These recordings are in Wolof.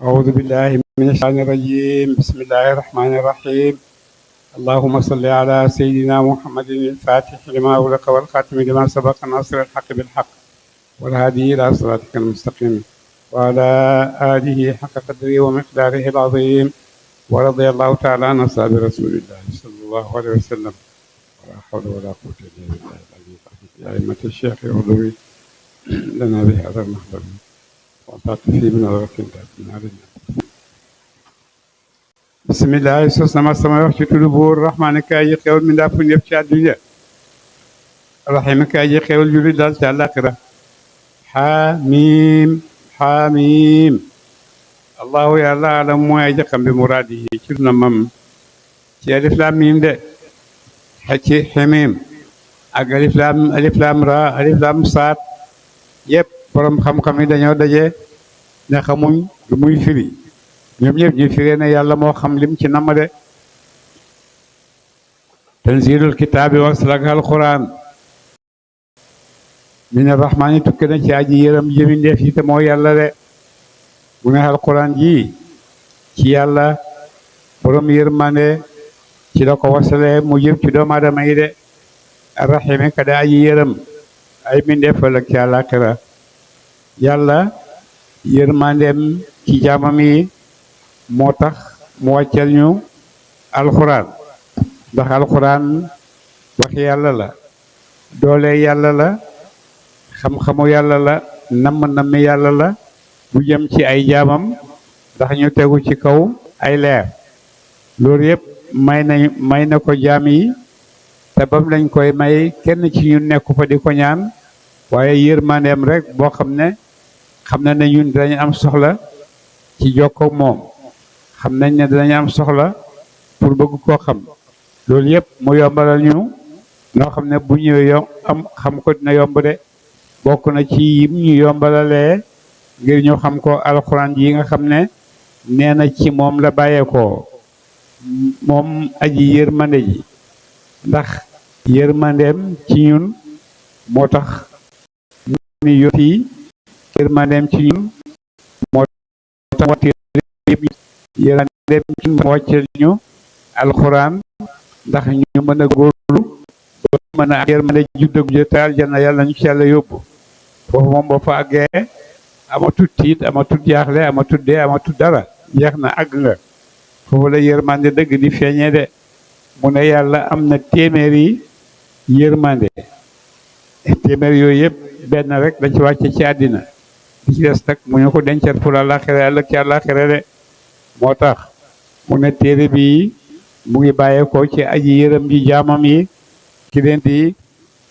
أعوذ بالله من الشيطان الرجيم. بسم الله الرحمن الرحيم. اللهم صل على سيدنا محمد الفاتح لما أغلق والخاتم لما سبق ناصر الحق بالحق والهادي إلى صراطك المستقيم وعلى آله حق قدره ومقداره العظيم. ورضي الله تعالى عن أصحاب رسول الله صلى الله عليه وسلم. ولا حول ولا قوة إلا بالله العلي العظيم. يا أئمة الشيخ اغضبي لنا بهذا المحضر وأعطت في من الغفلة علينا. bisimilah sos na ma sama wax ci tudd buur rahmaani kaay ji xewal mi ndaa fu ñëpp ci àdduna rahiimi kaay ji xewal julli daal ci àllaaxira xaamiim xaamiim allahu yàlla alam mooy aji xam bi muraad yi ci na mam ci alif laam miim de ci ximiim ak alif laam ra alif laam saat yëpp borom xam-xam yi dañoo daje ne xamuñ lu muy firi ñoom ñëpp ñu firee ne yàlla moo xam lim ci namm de tanzilul kitaabi waslak alquran min arrahmaani tukki na ci aji yërëm jëmi ndeef yi te moo yàlla de mu ne alquran ji ci yàlla borom yërmande ci la ko wasale mu jëm ci doomu aadama yi de arrahimi ka de aji yërëm ay mbindeef ëllëg ci àllaaxira yàlla yërmandeem ci jaamam yi moo tax mu wàccel ñu alxuraan ndax alxuraan waxi yàlla la doole yàlla la xam-xamu yàlla la namm-nammi yàlla la bu jëm ci ay jaamam ndax ñu tegu ci kaw ay leer loolu yëpp may na ko jaam yi te bam lañ koy may kenn ci ñun nekku fa di ko ñaan waaye yërmandeem rek boo xam na ne ñun dinañ am soxla ci jokkoo moom xam nañ ne dinañ am soxla pour bëgg koo xam loolu yëpp mu yombalal ñu noo xam ne bu ñëwee xam ko dina yomb de bokk na ci yim ñu yombalalee ngir ñu xam ko alxuraan yi nga xam ne nee na ci moom la bàyyeekoo moom aji yërmande ji ndax yërmandeem ci ñun moo tax ni yoti yërmandeem ci ñun moo tax yërmandeem ci ñun moo wàccel ñu alxuraan ndax ñu mën a góorlu ba mën a yërmande juddëg te aljanna yàlla ñu ci yàlla yóbbu foofu moom boo fa àggee amatut tiit amatut jaaxle amatut dee amatut dara jeex na àgg nga foofu la yërmande dëgg di feeñee de mu ne yàlla am na téeméeri yërmande téeméer yooyu yëpp benn rek dañ ci wàcce ci àddina di ci des nag mu ñu ko dencal pour àllaaxira ëllëg ci àllaaxira de moo tax mu ne téere bi mu ngi bàyyeekoo ci aji yërëm ji jaamam yi ki leen di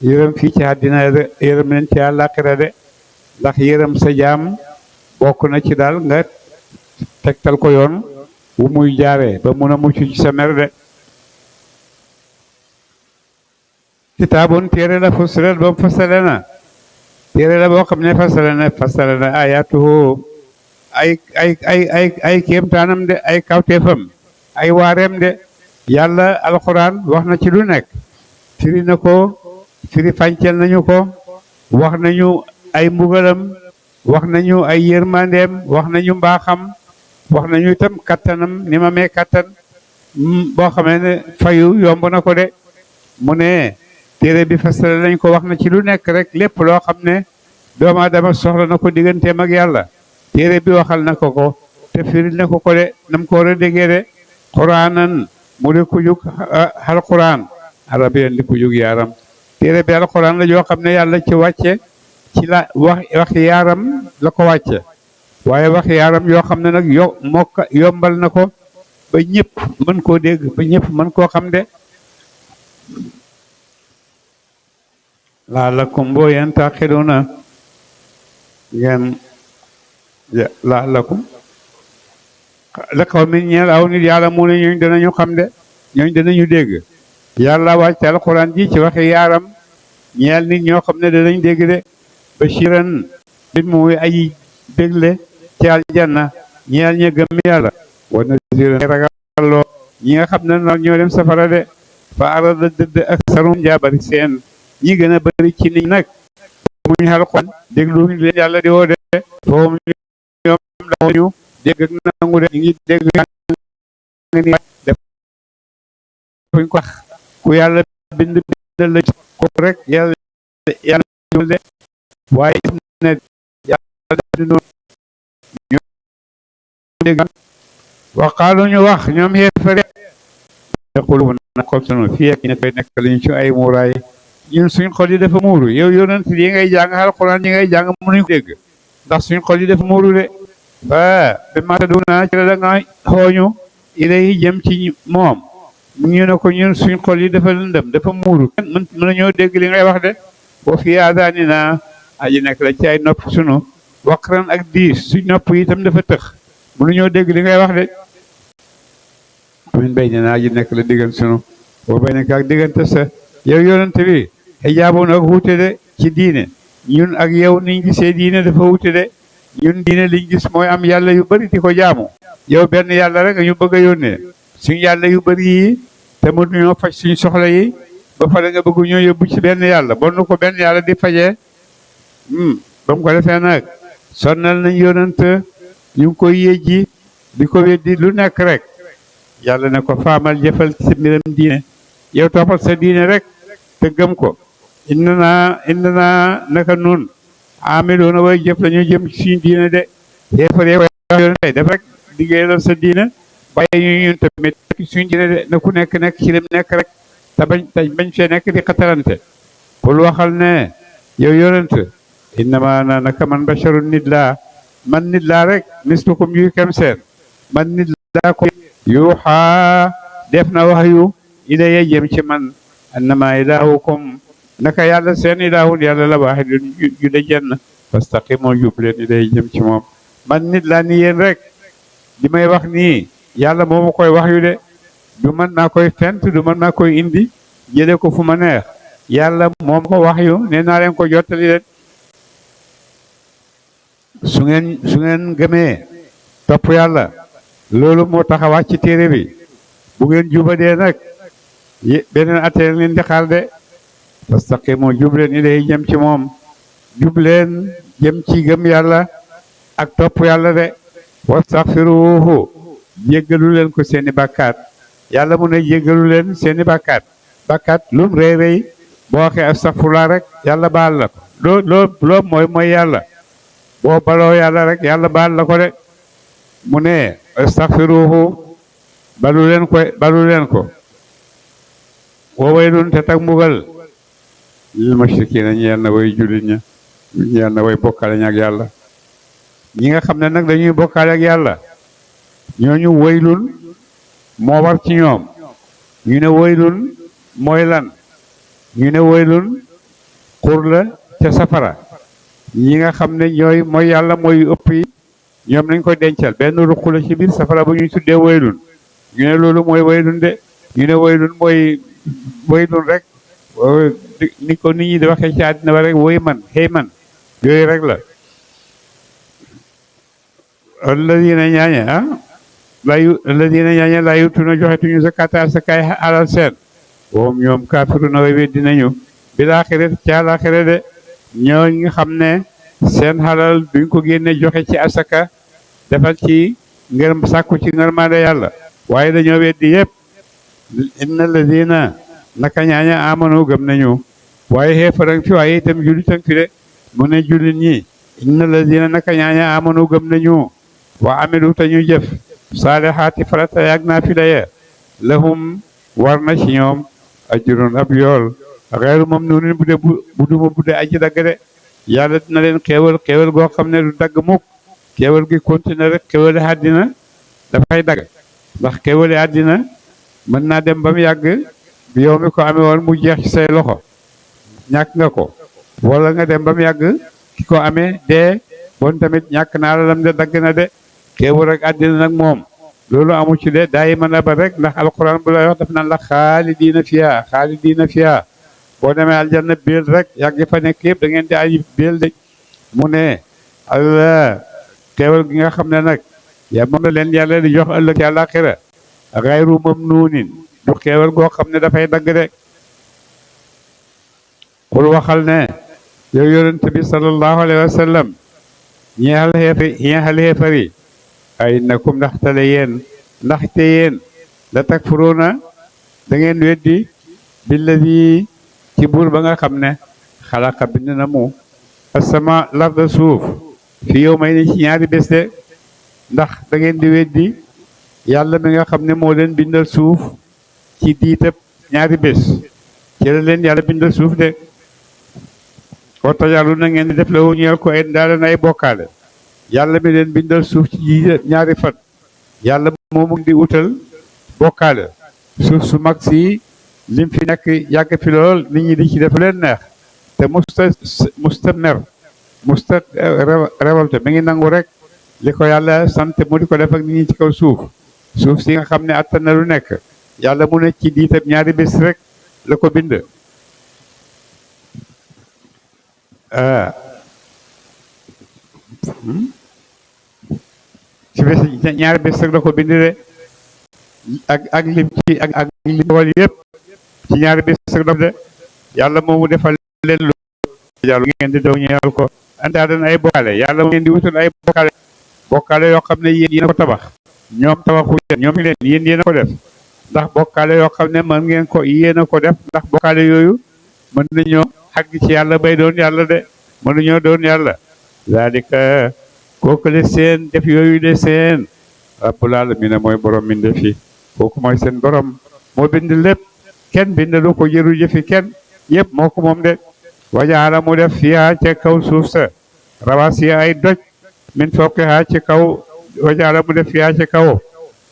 yërëm fii ci àddina yërëm leen ci àllaaxira de ndax yërëm sa jaam bokk na ci daal nga tegtal ko yoon wu muy jaaree ba mun a mucc ci sa mer de kitaabun téere la fussilat boobu fasale na téere la boo xam ne fasale na ayatuhu ay kéemtaanam de ay kawteefam ay waareem de yàlla alxuraan wax na ci lu nekk firi na ko firi fàncel nañu ko wax nañu ay mbugalam wax nañu ay yërmandeem wax nañu mbaaxam wax nañu itam kattanam ni ma mee kattan boo xamee ne fayu yomb na ko de mu ne téere bi fasale nañ ko wax na ci lu nekk rek lépp loo xam ne doomu aadama soxla na ko digganteem ak yàlla téere bi waxal na ko ko te firil na ko ko de nam ko war a déggee de quraanan mu di ku jug alquran arabiyan di ku jug yaaram téere bi alquran la joo xam ne yàlla ci wàcce ci la wax yaaram la ko wàcce waaye wax yaaram yoo xam ne nag yombal na ko ba ñëpp mën koo dégg ba ñëpp mën koo xam de laalakum boo yeen taqiluna ngeen laalakum la xaw mi ñeel aw nit yàlla mu ne ñooñ danañu xam de ñooñ danañu dégg yàlla wàcc alxuraan ji ci waxi yaaram ñeel nit ñoo xam ne danañ dégg de bashiran nit muy aji bégle ci aljanna ñeel ña gëm yàlla wa nasiran ragalloo ñi nga xam ne noonu ñoo dem safara de fa arada dëdd ak sarum jaabari seen ñi gën a bëri ci nit nag muñ alxuraan déglu leen yàlla di woo de foofu ñoom dañu dégg ak nangu de ñu ngi dégg ni defuñ ko wax ku yàlla bind bindal la ko rek yàlla de waaye ne yàlla di noonu ñu dégg waxaalu ñu wax ñoom xeefare yaquluna xol sunu fii ak ne koy nekk lañu ci ay muuraay ñun suñ xol yi dafa muuru yow yonent yi ngay jàng alxuraan yi ngay jàng mënuñ ko dégg ndax suñ xol yi dafa muuru de ba mata duna ci la da nga xooñu ilay jëm ci moom ñu ne ko ñun suñ xol yi dafa lëndëm dafa muuru mën nañoo dégg li ngay wax de boo fi aadaanina aji nekk la ci ay nopp sunu waqran ak diis suñ nopp yi itam dafa tëx mënuñoo dégg li ngay wax de min bay ne naa ji nekk la diggan sunu boo bay nekk ak diggante sa yow yonent bi xijaaboon ak wuute de ci diine ñun ak yow niñ gisee diine dafa wuute de ñun diine liñ gis mooy am yàlla yu bari di ko jaamu yow benn yàlla rek ñu bëgg a yónnee suñ yàlla yu bari yi te mënuñoo faj suñ soxla yi ba pare nga bëgg ñoo yóbbu ci benn yàlla bon ko benn yàlla di fajee ba mu ko defee nag sonnal nañ yonent ñu ngi koy yéjji di ko weddi lu nekk rek yàlla ne ko faamal jëfal ci mbiram diine yow toppal sa diine rek te gëm ko inna naa naka nun amiloona way jëf la ñu jëm ci suñu diine de yéefare yoon def rek liggéeyal sa diine bàyyi ñu ñun tamit suñu diine de na ku nekk ci lim nekk rek te bañ fee nekk di xatarante pour waxal ne yow yonent innama na naka man basharun nit laa man nit laa rek mislukum yuy kem seen man nit laa ko yuuxaa def na wax yu ilaya jëm ci man annama ilaahukum naka yàlla seen ilaahun yàlla la waahidun yu da jenn fastaqimu jub leen ilay jëm ci moom man nit laa ni yéen rek li may wax nii yàlla moo ma koy wax yu de du man maa koy fent du man maa koy indi jële ko fu ma neex yàlla moo ma ko wax yu nee naa leen ko jottali leen su ngeen gëmee topp yàlla loolu moo tax a wàcc ci téere bi bu ngeen jubadee nag beneen attee leen di xaar de fastaqimu jub leen ilay jëm ci moom jub leen jëm ci gëm yàlla ak topp yàlla de wastaxfiruhu jéggalu leen ko seeni bàkkaat yàlla mu ne jéggalu leen seeni bàkkaat lum rëy rëy boo waxee astaxfirullah rek yàlla baal la ko loo mooy yàlla boo baloo yàlla rek yàlla baal la ko de mu ne astaxfiruhu balu leen ko wa waylun te tak mbugal lil mushrikiina ñeel na way jullit ña ñeel na way bokkaale ña ak yàlla ñi nga xam ne nag dañuy bokkaale ak yàlla ñooñu waylun moo war ci ñoom ñu ne waylun mooy lan ñu ne waylun xur la ca safara ñi nga xam ne ñooy mooy yàlla mooy ëpp yi ñoom nañ ko dencal benn ruq la ci biir safara bu ñuy tuddee waylun ñu ne loolu mooy waylun de ñu ne waylun mooy waylun rek ni ko nit ñi di waxee ci àddina ba rek woy man xëy man yooyu rek la alladina ñaañe laa yutuna joxetuñu zakata sa kay alal seen woom ñoom kaafiruna way weddi nañu bil aaxirati ci àllaaxira de ñoo nga xam ne seen xalal duñ ko génne joxe ci asaka defal ci ngër sàkku ci ngërmande yàlla waaye dañoo weddi yëpp inna alladina naka ñaaña amanu gëm nañu waaye xeefarang fi waaye itam jullitan fi de mu ne jullit ñi inna alladina naka ñaaña amanu gëm nañu wa amilu te ñu jëf saalihaati farata yaag naa fi daye lahum war na ci ñoom ajrun ab yool xeeru mamnuunin bu duma bu dee aji dagg de yàlla dina leen xéewal goo xam ne du dagg mukk xéewal gi continuer rek xéewali àddina dafay dagg ndax xéewali àddina mën naa dem ba mu yàgg bi yow mi ko amee woon mu jeex ci say loxo ñàkk nga ko wala nga dem ba mu yàgg ki ko amee dee bon tamit ñàkk naa la lam de dagg na de xéewal rek àddina nag moom loolu amu ci de daay mën a ba rek ndax alquran bu lay wax daf naan la xaalidiina fiha boo demee aljanna biil rek yàgg fa nekk yëpp da ngeen di ay biil de mu ne allah xéewal gi nga xam ne nag yaa moom la leen yàlla di jox ëllëg ci àllaaxira xayru mamnuunin du xéewal goo xam ne dafay dagg de xul waxal ne yow yonent bi sallallahu alayhi wa sallam ñeexal xeefar yi ay nakum ndaxte yéen la takfuruuna da ngeen weddi billadi ci buur ba nga xam ne xalaqa bind na mu asama larda suuf fi yow may ni ci ñaari bés de ndax da ngeen di weddi yàlla mi nga xam ne moo leen bindal suuf ci diitab ñaari bés ci la leen yàlla bindal suuf de koo tajalu na ngeen di def la wu ñeel ko ay daal ay bokkaale yàlla mi leen bindal suuf ci ñaari fan yàlla moomu di utal bokkaale suuf su mag si lim fi nekk yàgg fi lool nit ñi di ci def leen neex te musta mer musta révolte mi ngi nangu rek li ko yàlla sant mu di ko def ak nit ñi ci kaw suuf si nga xam ne attan na lu nekk yàlla mu ne ci diitam ñaari bés rek la ko bind ci bés ñaari bés rek la ko bind de ak lim ci ak lim wal yëpp ci ñaari bés rek la de yàlla moomu defal leen lu yàlla ngeen di daw ñeel ko andaa dana ay bokkaale yàlla mu ngeen di wutal ay bokkaale yoo xam ne yéen a ko tabax ñoom tabaxu ñoom leen yéen a ko def ndax bokkaale yoo xam ne mën ngeen ko yéen a ko def ndax bokkaale yooyu mën nañoo xàgg ci yàlla bay doon yàlla de mën nañoo doon yàlla zalika kooku le seen def yooyu de seen rabbul alamin mooy borom minde fi kooku mooy seen borom moo bind lépp kenn bindalu ko jëru jëfi kenn yëpp moo ko moom de wajaala mu def fiyaa ca kaw suuf sa rawasiya ay doj min fawqihaa ci kaw wajaala mu def fiyaa ca kaw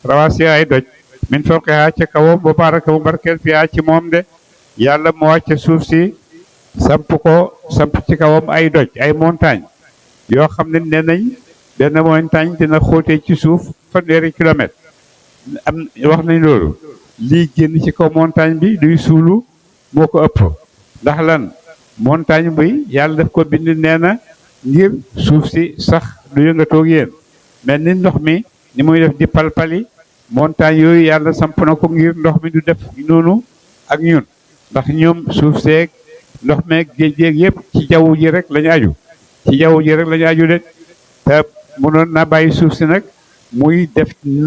rawasiya ay doj min fawqihaa ca kaw ba baraka mu barkeel fiyaa ci moom de yàlla mu wàcc suuf si samp ci kawam ay doj ay montagne yoo xam ne nee nañ benn montagne dina xóotee ci suuf 100 kilomètres am wax nañ loolu lii génn ci kaw montagne bi duy suulu moo ko ëpp ndax lan montagne bi yàlla daf ko bind nee na ngir suuf si sax du yëngatoog yéen mel ni ndox mi ni muy def di palpali montagne yooyu yàlla samp na ko ngir ndox mi du def noonu ak ñun ndax ñoom suuf seeg ndox meeg géej yëpp ci jaww ji rek lañu aju ci jaww ji rek lañu aju de te mënoon na bàyyi suuf si nag muy def ni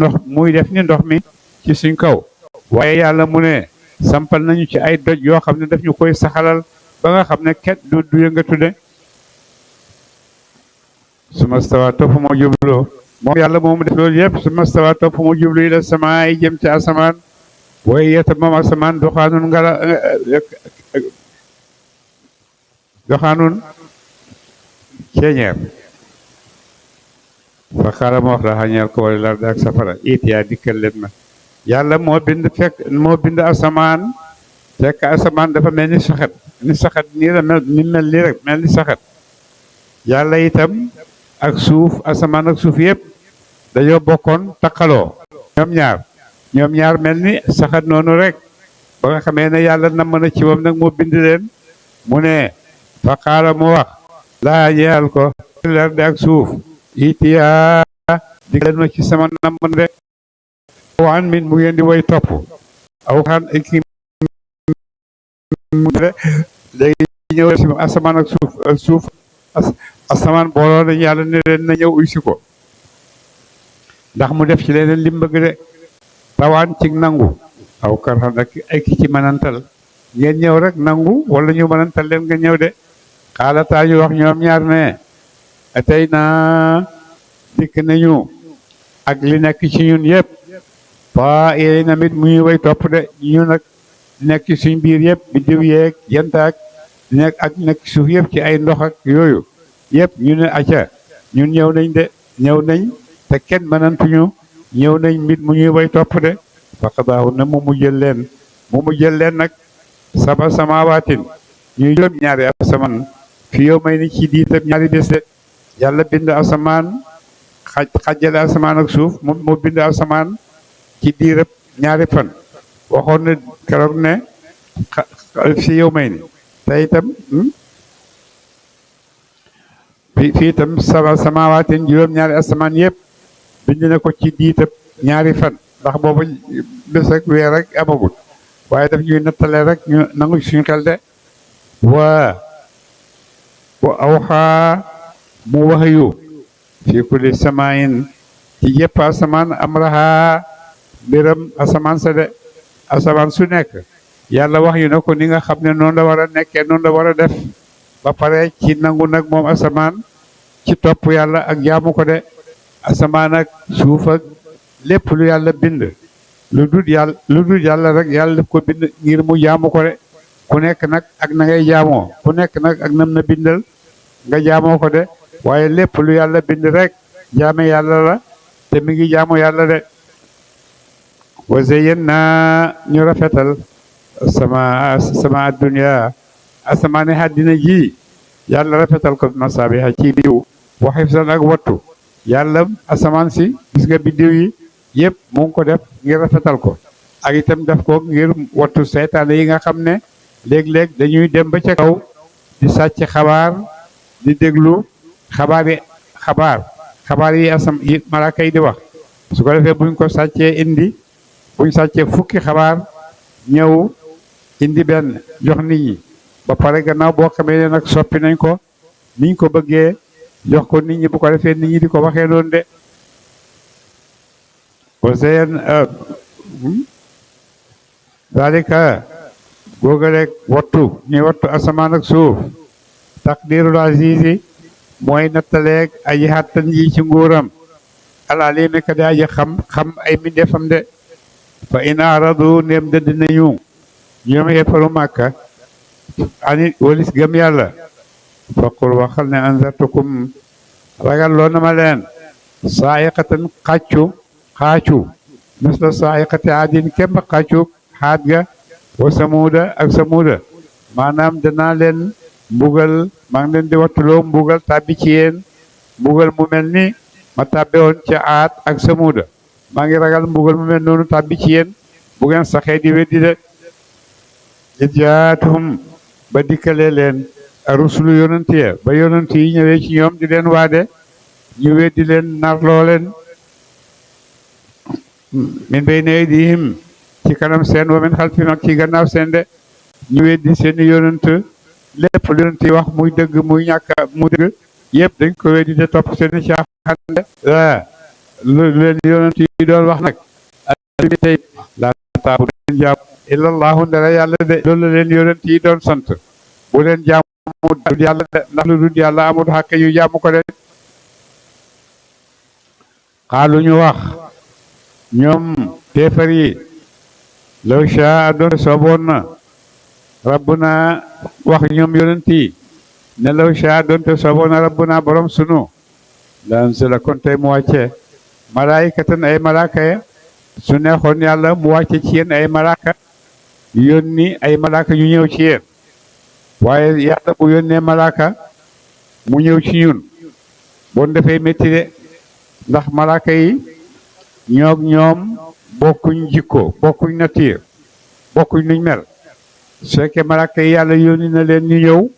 ndox mi ci suñ kaw waaye yàlla mu ne sampal nañu ci ay doj yoo xam ne daf ñu koy saxalal ba nga xam ne ket du yëngatu de suma stawa topp moo jubloo moom yàlla moomu def loolu yëpp suma stawa topp moo jublu ila sama ay jëm ci asamaan waaye yeta moom asamaan doxaanun ceeñeer fa xaaral ma wax la xañeel ko wala lar ak safara itiyaa dikkal leen ma yàlla moo bind asamaan fekk asamaan dafa mel ni saxat nii la mel nii rek mel ni saxat yàlla itam ak suuf asamaan ak suuf yëpp dañoo bokkoon takkaloo ñoom ñaar mel ni saxat noonu rek ba nga xamee ne yàlla namm na ci moom nag moo bind leen mu ne fa xaala mu wax laa ñeel ko lar ak suuf itiyaa di leen ma ci sama namm de waan min mu ngeen di way topp aw xaan ki léegi ñëw si asamaan ak suuf asamaan booloo nañ yàlla ne leen na ñëw uy si ko ndax mu def ci leneen lim bëgg de rawaan ci nangu aw karxan ak ay ki ci mënantal ngeen ñëw rek nangu wala ñu mënantal leen nga ñëw de xaalataa ñu wax ñoom ñaar ne atey naa dikk nañu ak li nekk ci ñun yëpp pa yéey namit mu ñu way topp de ñu nag di nekk ci suñ biir yëpp biddiw yeeg jantaak di nekk ak nekk suuf yëpp ci ay ndox ak yooyu yëpp ñu ne acca ñun ñëw nañ de ñëw nañ te kenn mënantuñu ñëw nañ mbit mu ñuy way topp de faqadaahu na mu jël leen nag saba samawaatin ñuy juróom ñaari asamaan fi yow may ni ci diitam ñaari bés de yàlla bind asamaan xajjale asamaan ak suuf mu bind asamaan ci diirab ñaari fan waxoon na keroog ne fi yow may ni te itam fii itam saba samawaatin juróom ñaari asamaan yëpp bind na ko ci diitab ñaari fan ndax boobu bés ak weer rek amagul waaye daf ñuy nattale rek ñu nangu suñu xel de wa awxaa mu waxyu fi kulli samayin ci jëpp asamaan amraha mbiram asamaan sa de asamaan su nekk yàlla wax yu ne ko ni nga xam ne noonu la war a nekkee noonu la war a def ba pare ci nangu nag moom asamaan ci topp yàlla ak jaamu ko de asamaan ak suuf ak lépp lu yàlla bind lu dul yàlla rek yàlla def ko bind ngir mu jaamu ko de ku nekk nag ak na ngay jaamoo ku nekk nag ak nam na bindal nga jaamoo ko de waaye lépp lu yàlla bind rek jaame yàlla la te mi ngi jaamu yàlla de wa zayyana ñu rafetal sama dunya asamaane àddina ji yàlla rafetal ko masaabiha ci biiw wa hifzan ak wattu yàlla asamaan si gis nga biddiw yi yëpp mu ngi ko def ngir rafetal ko ak itam def ko ngir wattu seytaane yi nga xam ne léeg-léeg dañuy dem ba ca kaw di sàcc xabaar di déglu xabaar yi malaaka yi di wax su ko defee buñ ko sàccee buñ sàccee fukki xabaar ñëw indi benn jox nit ñi ba pare gannaaw boo xamee ne nag soppi nañ ko niñ ko bëggee jox ko nit ñi bu ko defee nit ñi di ko waxee doon de wasayen dalika googa rek wattu ñuy wattu asamaan ak suuf taqdirul azizi mooy nattaleeg aji xàttan ji ci nguuram alalimi ka di aji xam ay mbindeefam de fa in aradu ndem dëdd nañu ñoom xeefaru màkka ani walis gëm yàlla faqul waxal ne anzartukum ragal loo na ma leen saayiqatan xaacu misla saayiqati aadin kemb xaacu xaat ga wa samuuda ak samuuda maanaam danaa leen mbugal maa ngi leen di wattuloo mbugal tàbbi ci yéen mbugal mu mel ni ma tàbbe woon ca aat ak samuuda maa ngi ragal mbugal mu mel noonu tàbbi ci yéen bu ngeen saxee di weddi de jaatuhum ba dikkalee leen rusulu yonent ya ba yonent yi ñëwee ci ñoom di leen waade ñu weddi leen narloo leen min bayni aydihim ci kanam seen wa min xalfihim ak ci gannaaw seen de ñu weddi seeni yonent lépp lu yonent yi wax muy dëgg muy ñàkk mu dëgg yëpp dañ ko weddi de topp seeni caaxaan de lu leen yonent yi doon wax nag tey laa taabu leen jàpp illallahu ndara yàlla de loolu la leen yonent yi doon sant bu leen jaamu dul yàlla de ndax lu dul yàlla amul xàq yu jaamu ko de xaalu ñu wax ñoom teefar yi law shaa doon sooboon na rabbuna wax ñoom yonent yi ne law shaa doonte sooboon na rabbuna borom sunu la anzala kon tey mu wàcce malaayikatan ay malaaka ya su neexoon yàlla mu wàcce ci yéen ay malaaka yónni ay malaaka yu ñëw ci yéen waaye yàlla bu yónnee malaaka mu ñëw ci ñun bon dafay métti de ndax malaaka yi ñoom bokkuñ jikko bokkuñ nature bokkuñ nuñ mel su fekkee malaaka yi yàlla yónni na leen ñu ñëw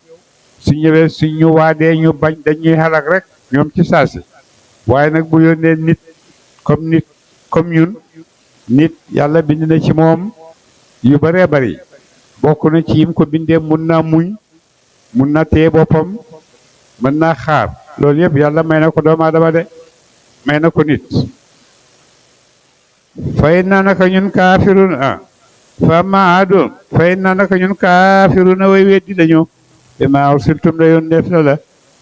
su ñëwee su ñu waadee ñu bañ dañuy xalak rek ñoom ci saasi waaye nag bu yónnee nit comme ñun nit yàlla bind na ci moom yu bëree bëri bokk na ci yim ko bindee mun naa muñ mun na téye boppam mën naa xaar loolu yëpp yàlla may na ko doomu aadama de may na ko nit fay na naka ñun kaafirun fa maadun fay na naka ñun kaafiruna way weddi lañu bi ma ursiltum la yoon def na la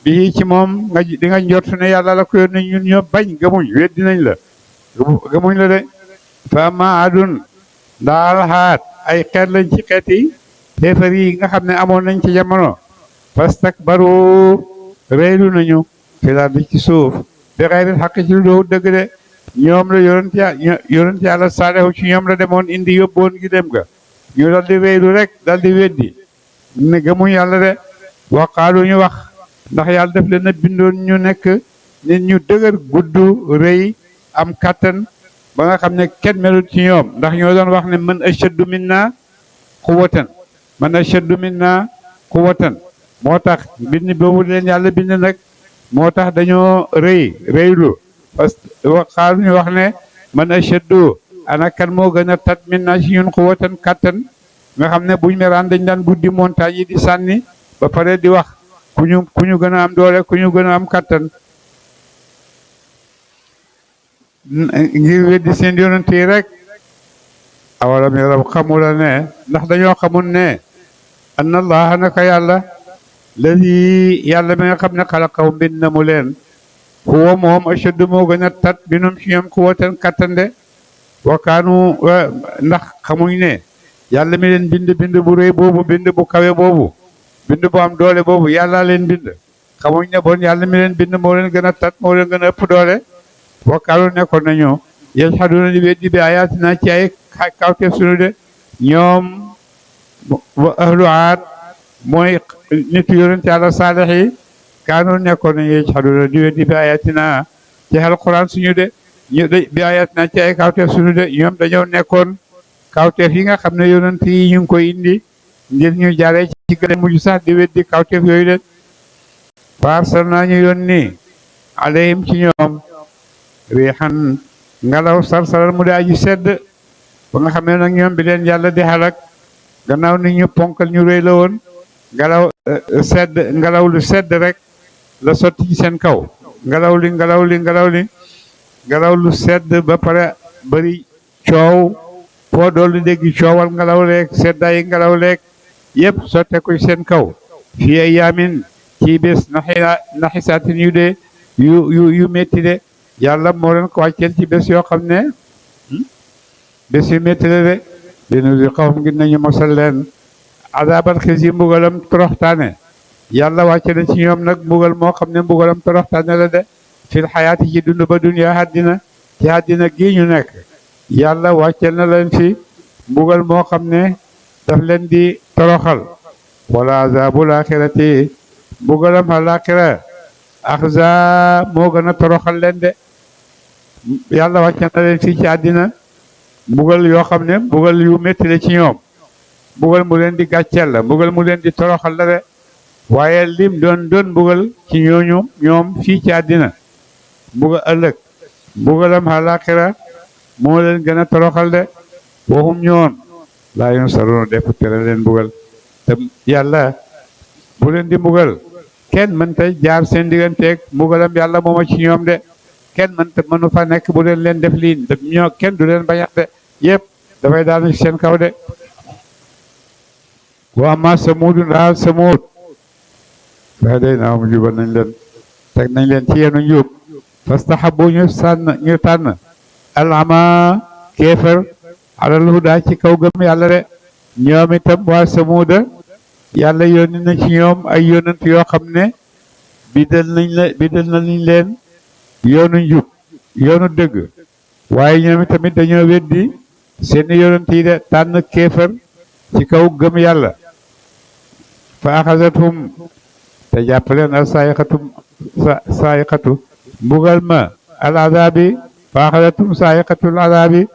bii ci moom nga di nga njort ne yàlla la ko yónni ñun ñoo bañ gëmuñ weddi nañ la gëmuñ la de fa maadun daal xaat ay xeet lañ ci xeet yi xeefar yi nga xam ne amoon nañ ci jamono fastakbaru réylu nañu filaar di ci suuf bi xayril xaq ci lu doo dëgg de ñoom la yonent yàlla saalehu ci ñoom la demoon indi yóbboon gi dem ga ñu dal di réylu rek dal di weddi ne gëmuñ yàlla de waqaalu ñu wax ndax yàlla def leen a bindoon ñu nekk nit ñu dëgër gudd rëy am kàttan ba nga xam ne kenn melut ci ñoom ndax ñoo doon wax ne man ashaddu minna quwwatan moo tax bind boobu leen yàlla bind nag moo tax dañoo rëylu parce que xaaru ñu wax ne man ashaddu ana kan moo gën a tat minna ci ñun quwwatan kàttan nga xam ne buñ meraan dañ daan buddi montagne yi di sànni ba pare di wax ku ñu gën a am doole ku ñu gën a am kàttan ngir weddi seen yonent yi rek awalam yaraw xamula ne ndax dañoo xamul ne anna allaha naka yàlla ladi yàlla mi nga xam ne xalaqahum bind na mu leen huwa moom ashaddu moo gën a tat binum ci ñoom quwwatan kattande wa kaanu ndax xamuñ ne yàlla mi leen bind bu rëy boobu bind bu kawe boobu bind bu am doole boobu yàlla leen bind xamuñ ne bon yàlla mi leen bind moo leen gën a tat moo leen gën a ëpp doole wa kaanu nekkoon nañu yajhaduuna di weddi bi ayaatina ci ay kawteef sunu de ñoom wa ahlu aad mooy nit yonent yàlla saalix yi kaanu nekkoon nañu yajhaduuna di weddi bi ayaatina ci alquran suñu de ñu bi ayaatina ci ay kawteef sunu de ñoom dañoo nekkoon kawteef yi nga xam ne yonent yi ñu ngi koy indi ngir ñu jaaree ci gën a mujj sax di weddi kawteef yooyu de fa arsalnaa ñu yónni alayhim ci ñoom riixan ngelaw sarsaral mu di aji sedd ba nga xam ne nag ñoom bi leen yàlla di xalak gannaaw ni ñu ponkal ñu rëy la woon ngelaw lu sedd rek la sotti ci seen kaw ngelaw lu sedd ba pare bëri coow foo doolu dégg coowal ngelaw leeg seddaay ngelaw leeg yëpp sotte ko seen kaw fii ay yaamin ci bés naxisaatin yu dee yu métti de yàlla moo leen ko wàcceel ci bés yoo xam ne bés yu métti la de dinu di xawam ngir nañu mosal leen adabal xis yi mbugalam toroxtaane yàlla wàcce na ci ñoom nag mbugal moo xam ne mbugalam toroxtaane la de fil xayaati ci dund ba duniya àddina ci àddina gii ñu nekk yàlla wàcceel na leen fi mbugal moo xam ne daf leen di toroxal wala azabul axirati mbugalam alaxira axza moo gën a toroxal leen de yàlla wàcceel na leen fii ci àddina mbugal yoo xam ne mbugal yu métti la ci ñoom mbugal mu leen di gàcceel la mbugal mu leen di toroxal la de waaye lim doon mbugal ci ñoom fii ci àddina mbugal ëllëg mbugalam alaxira moo leen gën a toroxal de waxum ñoon laa yoon saroon def tere leen mbugal te yàlla bu leen di mbugal kenn mënta jaar seen digganteeg mbugalam yàlla mooma ci ñoom de kenn mënu fa nekk bu leen def lii ñoo kenn du leen bañax de yëpp dafay daanu ci seen kaw de wa amma samuudu daal samuud daa day naaw mu jubal nañ leen teg nañ leen ci yenu njub fastahabu ñu tànn alama kéefër alal huda ci kaw gëm yàlla de ñoom itam waa samuuda yàlla yónni na ci ñoom ay yonent yoo xam ne bidal nañ leen yoonu njub yoonu dëgg waaye ñoom itamit dañoo weddi seen yonent yi de tànn kéefër ci kaw gëm yàlla fa axasathum te jàpp leen al saayiqatu mbugal ma al azaabi fa axasathum saayiqatul azaabi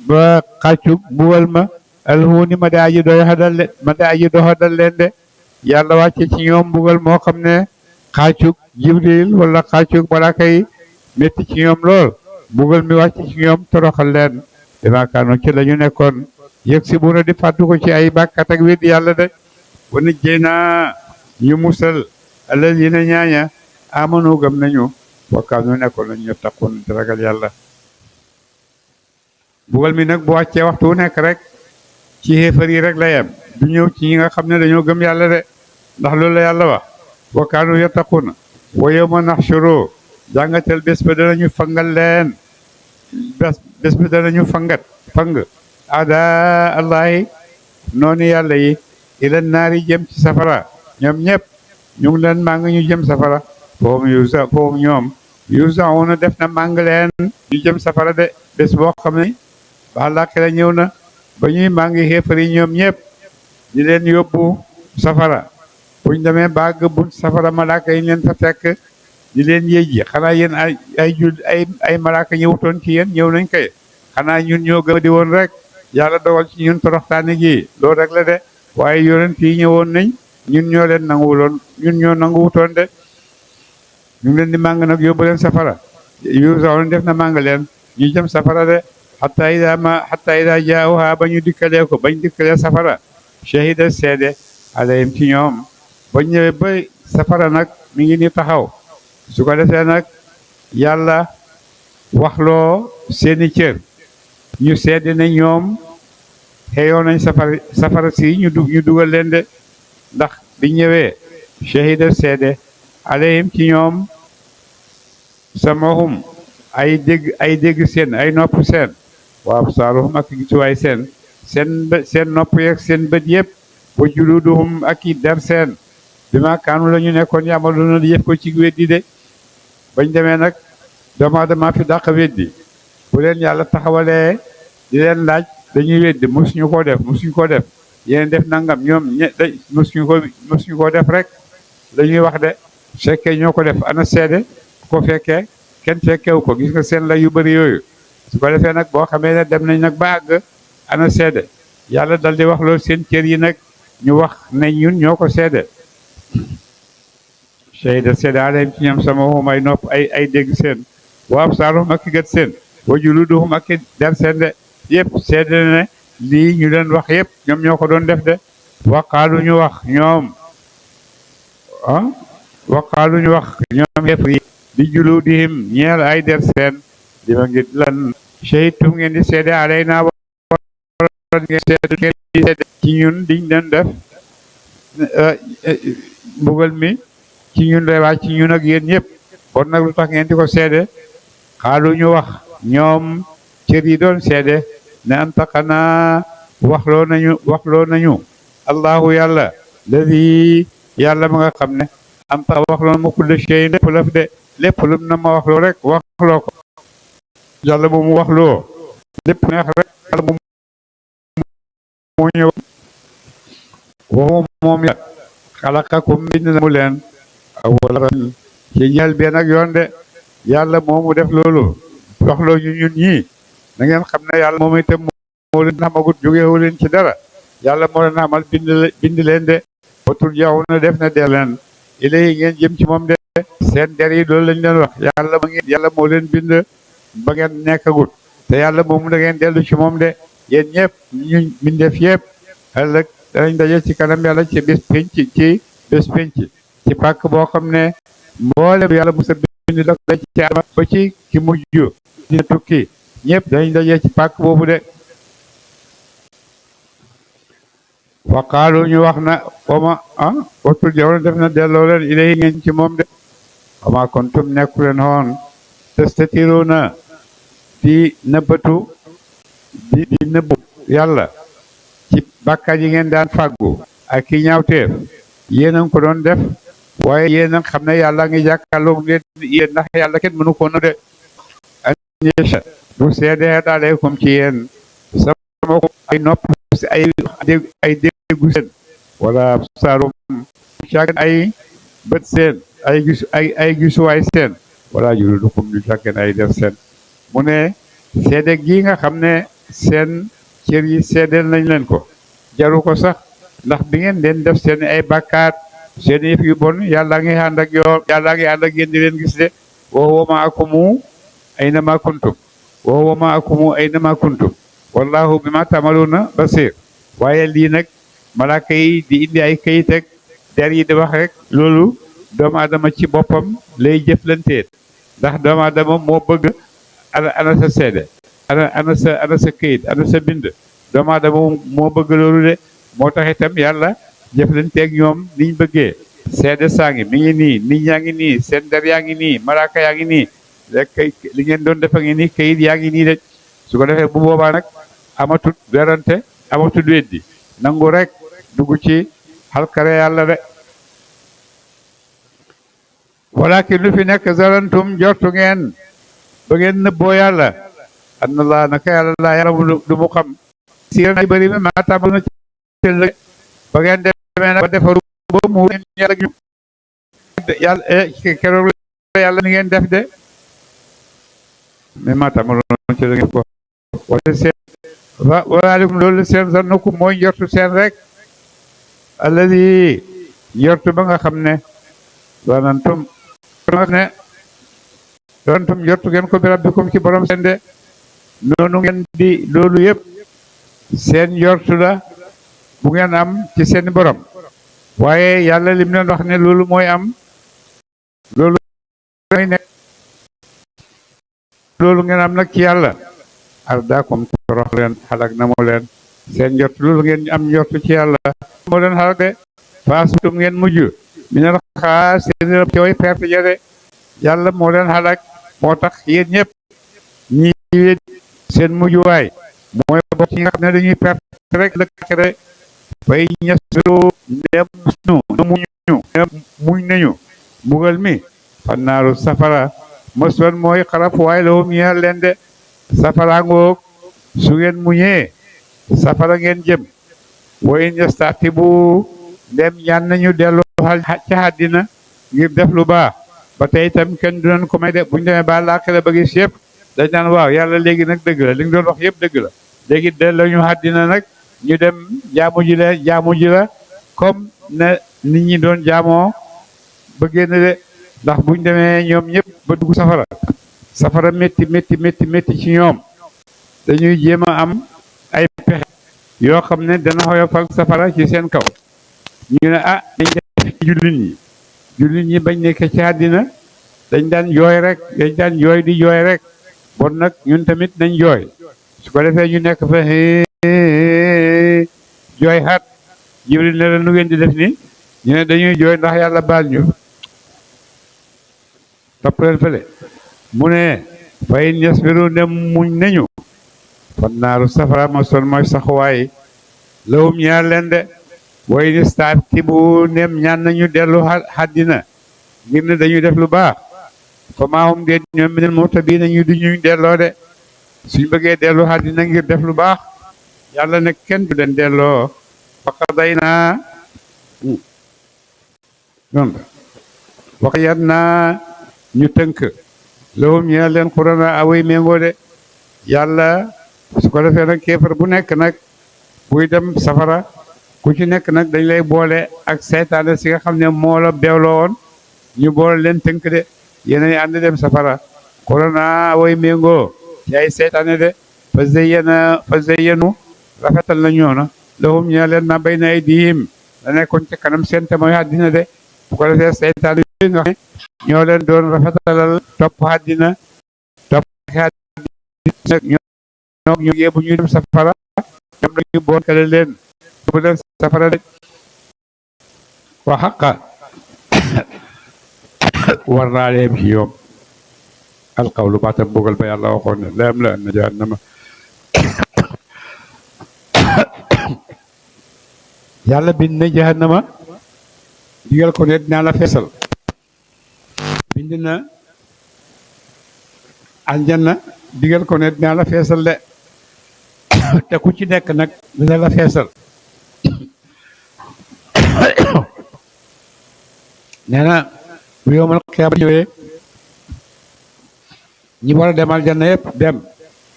ba xàccug mbugal ma alhuuni ma daa ji doxadal leen de yàlla wàcce ci ñoom mbugal moo xam ne xàccug jibril wala xàccug malaaka yi métti ci ñoom lool mbugal mi wàcce ci ñoom toroxal leen dama kaano ci la ñu nekkoon yëg si bu na di fàttu ko ci ay bàkkat ak weddi yàlla de wa najjaynaa ñu musal alladiina ñaaña amanu gëm nañu wa kaanu nekkoon nañu taqoon di ragal yàlla mbugal mi nag bu wàccee waxtu wu nekk rek ci xéefar yi rek la yem du ñëw ci ñi nga xam ne dañoo gëm yàlla de ndax loolu la yàlla wax wa kaanu yattaquuna wa yawma naxshuru jàngatel bés ba danañu fangal leen bés bi danañu fang ada allahi noonu yàlla yi ila naari jëm ci safara ñoom ñëpp ñu ngi leen màng ñu jëm safara foofu ñoom yusauna def na màng leen ñu jëm safara de bés boo xam ne ba àllaaxira ñëw na ba ñuy màngi xéefar yi ñoom ñëpp di leen yóbbu safara buñ demee bàgg bunt safara malaaka yi leen fa fekk di leen yéjji xanaa yéen ay malaaka ñëwutoon ci yéen ñëw nañ kay xanaa ñun ñoo gëm di woon rek yàlla dogal ci ñun toroxtaane gi loolu rek la de waaye yonent yi ñëwoon nañ ñun ñoo leen nanguwuloon ñun ñoo nanguwutoon de ñu ngi leen di màng nag yóbbu leen safara yu sax def na màng leen ñu jëm safara de xataa ida jaawuha ba ñu dikkalee ko bañ dikkalee safara shahida seede alayhim ci ñoom bañ ñëwee ba safara nag mi ngi ni taxaw su ko defee nag yàlla waxloo seeni cër ñu seede ne ñoom xëyoon nañ safara si ñu dugal leen de ndax bi ñëwee shahida seede alayhim ci ñoom samahum ay dégg seen ay nopp seen wa absaaruhum ak gisuwaay seen nopp yeeg seen bët yëpp wa juluduhum ak i der seen bi ma kaanu la ñu nekkoon yàmaloona di yëf ko ci weddi de bañ demee nag doomu aadama fi dàq weddi bu leen yàlla taxawalee di leen laaj dañuy weddi mosuñu koo def yéen def nangam ñoom mosuñu koo def rek dañuy wax de fekkee ñoo ko def ana seede ko fekkee kenn fekkewu ko gis nga seen la yu bëri yooyu su ko defee nag boo xamee ne dem nañ nag ba àgg ana seede yàlla dal di wax loolu seen cër yi nag ñu wax ne ñun ñoo ko seede shahida seede alayhim ci ñoom samahum ay nopp ay dégg seen wa absaaruhum ak gët seen wa juluduhum ak der seen de yëpp seede ne lii ñu leen wax yëpp ñoom ñoo ko doon def de waqaalu ñu wax ñoom waqaalu ñu wax ñoom yëpp di juludihim ñeel ay der seen di ma ngi lan shahidtum ngeen di seede alayna ngeen seede ci ñun diñ leen def mbugal mi ci ñun lay wàcc ci ñun ak yéen ñëpp kon nag lu tax ngeen di ko seede xaalu ñu wax ñoom cër yi doon seede ne antaqana waxloo nañu allahu yàlla ladi yàlla ma nga xam ne antaqa waxloo ma kulle shay lépp laf de lépp lu na ma waxloo rek waxloo ko yàlla bu mu waxloo lépp neex rek yàlla bu mu ñëw waxu moom ya xalaqakum bind na mu leen awwala ci ñeel benn ak yoon de yàlla moomu def loolu waxloo ñu ñun ñii na ngeen xam ne yàlla moom itam moo leen xamagut jógewu leen ci dara yàlla moo leen xamal bind leen de watul jaw na def na del leen ilayi ngeen jëm ci moom de seen der yi loolu lañ leen wax yàlla moo leen bind ba ngeen nekkagut te yàlla moomu da ngeen dellu ci moom de yéen ñëpp ñu bindeef yëpp ëllëg danañ daje ci kanam yàlla ci bés penc ci pàkk boo xam ne mboolem yàlla musa bind la ko ci Aadama ba ci ki mujj dina tukki ñëpp dañ daje ci pàkk boobu de waqaalu ñu wax na wama watul jawoon def na delloo leen ilayi ngeen ci moom de wama kontum nekku leen hoon tastatiruuna di nëbbatu di nëbbu yàlla ci bàkkaar yi ngeen daan fàggu ak ki ñaawteef yéen a ngi ko doon def waaye yéen a xam ne yàlla ngi jàkkaarloog leen yéen ndax yàlla kenn mënu ko na de añecha bu seedee aleykum ci yéen sama ko ay nopp si ay déggu seen wala saarum càggen ay bët seen ay gisuwaay seen wala juludukum du càggen ay def seen mu ne seede gi nga xam ne seen cër yi seedeel nañ leen ko jaru ko sax ndax bi ngeen leen def seen ay bàkkaar seen yëf yu bon yàlla ngi ànd ak yow yàlla ngi ànd ak yéen di leen gis de wa huwa ma'akum aynama kuntum wa huwa ma'akum aynama kuntum wallahu bima ta'maluna basir waaye lii nag malaaka yi di indi ay kayit ak der yi di wax rek loolu doomu aadama ci boppam lay jëflanteet ndax doomu aadama moo bëgg ana sa seede ana sa kayit ana sa bind doomu aadama moo bëgg loolu de moo tax itam yàlla jëflanteeg ñoom niñ bëggee seede saa ngi mi ngi nii nit ñaa ngi nii seen der yaa ngi nii malaaka yaa ngi nii rek li ngeen doon defa ngi nii kayit yaa ngi nii de su ko defee bu boobaa nag amatut werante amatut weddi nangu rek dugg ci xalkare yàlla de walakin lu fi nekk zarantum jortu ngeen ba ngeen nëbboo yàlla anna allah naka yàlla laa yàlla du mu xam si ay bëri mi maa tàmbal na ci ba ngeen demee nag ba defaru ba mu yàlla ñu yàlla keroog la yàlla ni ngeen def de mais maa tàmbal ci la ngeen ko wala seen waaleykum loolu seen zannukum mooy njortu seen rek alladi njortu ba nga xam ne zanantum njortu ngeen ko bi rabbikum ci borom seen de noonu ngeen di loolu yëpp seen njortu la bu ngeen am ci seen borom waaye yàlla lim leen wax ne loolu mooy am loolu mooy nekk loolu ngeen am nag ci yàlla ardaakum torox leen xalak na mu leen seen njort loolu ngeen am njort ci yàlla moo leen xalak de faasutum ngeen mujj minal xaasiriin ci way perte ja de yàlla moo leen xalak moo tax yéen ñëpp ñi seen mujjuwaay mooy bokk ci nga xam ne dañuy perte rek lëkkale fay ñasiru ndem muñ nañu mbugal mi fannaaru safara mosoon mooy xaraf waaye la wum ñeel leen de safara ngoog su ngeen muñee safara ngeen jëm woyin yastatibu ndem ñaan nañu dellu ca àddina ngir def lu baax ba tey itam kenn du leen ko may de buñ demee ba laaxira ba gis yëpp dañ naan waaw yàlla léegi nag dëgg la li nga doon wax yëpp dëgg la léegi delloo ñu àddina nag ñu dem jaamu ji la comme ne nit ñi doon jaamoo ba génn de ndax buñ demee ñoom ñëpp ba dugg safara métti ci ñoom dañuy jéem a am ay pexe yoo xam ne dana xoyofal safara ci seen kaw ñu ne ah dañ def ci jullit ñi bañ nekk ci àddina dañ daan jooy di jooy rek bon nag ñun tamit nañ jooy su ko defee ñu nekk fa jooy xat Jibril ne la nu ngeen di def ni ñu ne dañuy jooy ndax yàlla baal ñu topp leen fële mu ne fa in yasbiru ndem muñ nañu fan naaru safara ma son mooy saxuwaay lawum ñaar leen de way ni staatibu ndem ñaan nañu dellu àddina ngir ne dañuy def lu baax fa maahum déet ñoom minal mu'tabiina ñu du ñuy delloo de suñ bëggee dellu àddina ngir def lu baax yàlla ne kenn du leen delloo faqadaynaa noonu la waqayyadnaa ñu tënk lawum ñeel leen qurana away méngoo de yàlla su ko defee nag kéefar bu nekk nag buy dem safara ku ci nekk nag dañ lay boole ak seytaane si nga xam ne moo la beewloo woon ñu boole leen tënk de yéenay ànd dem safara qurana away méngoo ci ay seytaane de fa zayyanu rafetal na ñoona lahum ñeel leen ma bayna aydihim la nekkoon ci kanam seen te mooy àddina de bu ko defee seytaane yooyu nga xam ne ñoo leen doon rafetalal topp àddina topp àddina ñu yóbbu ñu dem safara ñoom dañu bonkale leen bu leen safara de wa xaqa war naa leen ci yoom alqawlu baatam bugal ba yàlla waxoon ne laam la anna jahannama yàlla bind na jahannama digal ko ne dinaa la feesal bind na aljanna digal ko ne dinaa la feesal de te ku ci nekk nag dina la feesal nee na bu yowmal qiyaama ñëwee ñi war a dem aljanna yëpp dem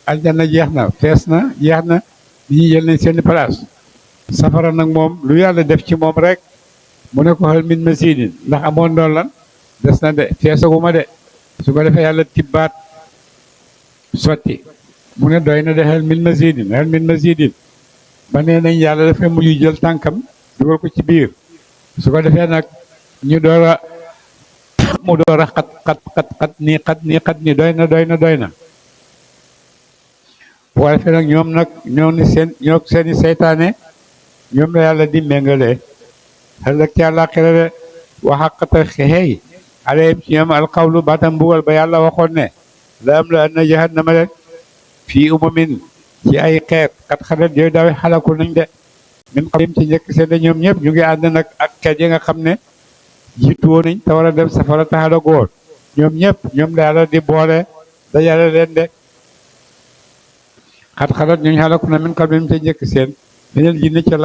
aljanna jeex na fees na jeex na ñi jël nañ seeni place safara nag moom lu yàlla def ci moom rek mu ne ko hal min masiidin ndax amoon doon lan des na de feesaguma de su ko defee yàlla tibbaat sotti mu ne doy na de hal min masiidin ba nee nañ yàlla dafay mujj jël tànkam dugal ko ci biir su ko defee nag ñu door a mu door a xat nii doy na bu ko defee nag ñoom ni seeni seytaane ñoom la yàlla di méngale ëllëg ci àllaaxira de waxaqata xeey alayhim ci ñoom alqawlu baatam mbugal ba yàlla waxoon ne la am la anna jahannama rek fii umamin ci ay xeet kat xadat yooyu daaw xalaku nañ de min qablihim ci njëkk seen de ñoom ñëpp ñu ngi ànd nag ak xeet yi nga xam ne jiitu woon nañ te war a dem safara taxalagu woon ñoom ñëpp ñoom la yàlla di boole dajale leen de xat xadat ñuñ xalaku na min qablihim ci njëkk seen minal jinne ca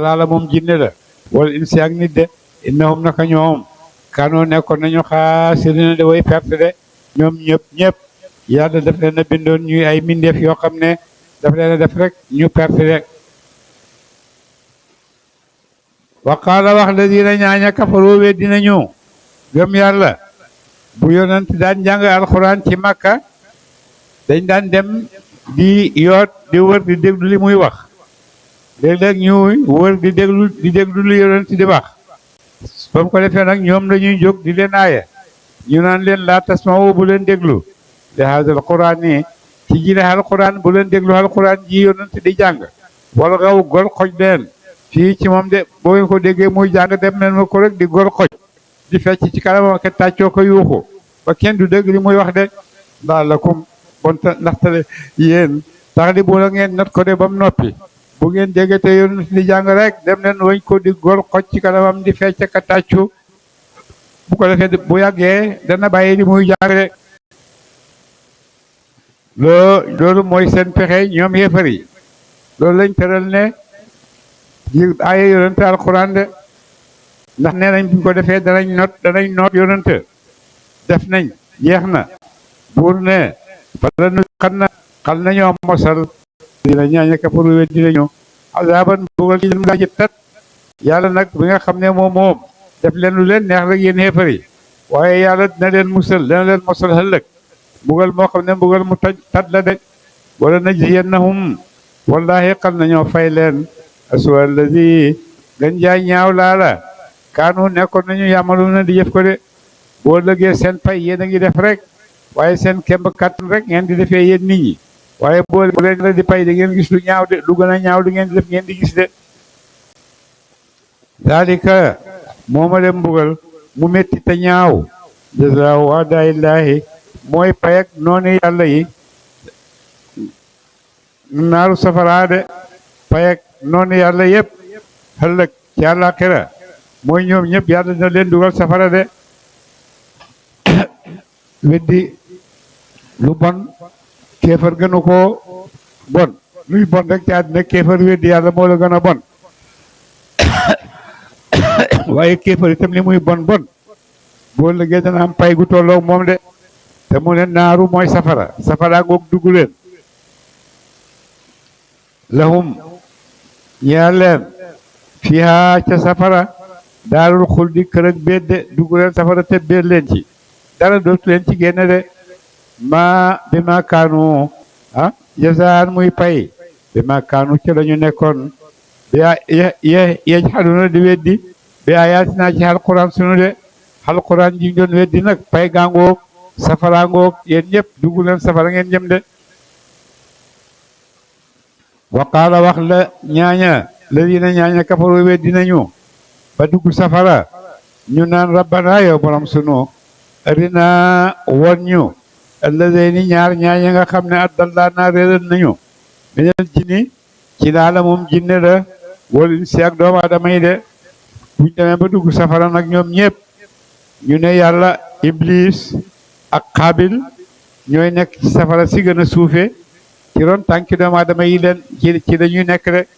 laala moom jinne la wala insi ak nit de innahum naka ñoom kaanoo nekkoon nañu xaasirina de way perte de ñoom ñëpp yàlla daf leen a bindoon ñuy ay mbindeef yoo xam ne daf leen a def rek ñu perte de wa qaala wax ladina ñaaña kafaroo we dinañu gëm yàlla bu yonent daan jàng alxuraan ci Makka dañ daan dem di yoot di wër di déglu li muy wax léeg-léeg ñuy wër di déglu li yonent di wax ba mu ko defee nag ñoom dañuy jóg di leen aaye ñu naan leen laa tasma'u bu leen déglu li haadal quraan ni ci ji ne alquran bu leen déglu alquran ji yonent di jàng wala gaw gol xoj leen fii ci moom de boo ngeen ko déggee muy jàng dem leen ma ko rek di gol xoj di fecc ci kanamam ke tàccoo ko yuuxu ba kenn du dégg li muy wax de laalakum bon ndaxte yéen tax di bu la ngeen not ko de ba mu noppi bu ngeen déggee te yonent di jàng rek dem leen wañ ko di gol xoj ci kanamam di fecc ka tàccu bu ko defee bu yàggee dana bàyyi di muy jàng de loolu mooy seen pexe ñoom yéefar yi loolu lañ tëral ne ji aaya yonente alxuraan de ndax nee nañ buñ ko defee danañ noot yonente def nañ jeex na buur ne fala nu xal nañoo mosal dina ñaaña kafaru weddi nañu azaban bugal ci daa ji tat yàlla nag bi nga xam ne moom def leen lu leen neex rek yéen yéefar yi waaye yàlla dina leen musal dina leen mosal ëllëg mbugal moo xam ne mbugal mu tat la de wala najziyannahum wallahi xal nañoo fay leen aswa allazi gën jaay ñaaw laala kaanu nekkoon nañu yàmmalu na di jëf ko de boo lëgee seen pay yéen a ngi def rek waaye seen kemb kàttan rek ngeen di defee yéen nit ñi waaye boo leen la di pay da ngeen gis lu ñaaw de lu gën a ñaaw lu ngeen di def ngeen di gis de dalika mooma dem mbugal mu métti te ñaaw jazaahu a'daa'illaahi mooy payak noonu yàlla yi naaru safara de payak noonu yàlla yëpp ëllëg ci àllaaxira mooy ñoom ñëpp yàlla dina leen dugal safara de weddi lu bon kéefar gënu ko bon luy bon rek ci àddina kéefar weddi yàlla moo la gën a bon waaye kéefar itam li muy bon boo lëggee dana am pay gu tolloog moom de te mu ne naaru mooy safara ngoog dugg leen lahum ñeel leen fiha ca safara daarul xuldi kër ak béet de dugg leen safara te béet leen ci dara dootu leen ci génne de bi ma kaanu jasaan muy pay bi ma kaanu ca lañu nekkoon bi yajxaluna di weddi bi ayaatinaa ci alquran sunu de alquran ji doon weddi nag pay gaangoog safara ngoog yéen ñëpp dugg leen safara ngeen jëm de waqaala wax la ñaaña kafaru weddi nañu ba dugg safara ñu naan rabbana yow borom sunu arina won ñu alladayni ñaaña nga xam ne addallaana réeral nañu minal jinni ci laala moom jinne la wal insi ak doomu aadama yi de buñ demee ba dugg safara nag ñoom ñëpp ñu ne yàlla iblis ak xaabil ñooy nekk ci safara si gën a suufe ci ron tànki doomu aadama yi leen ci dañuy nekk rek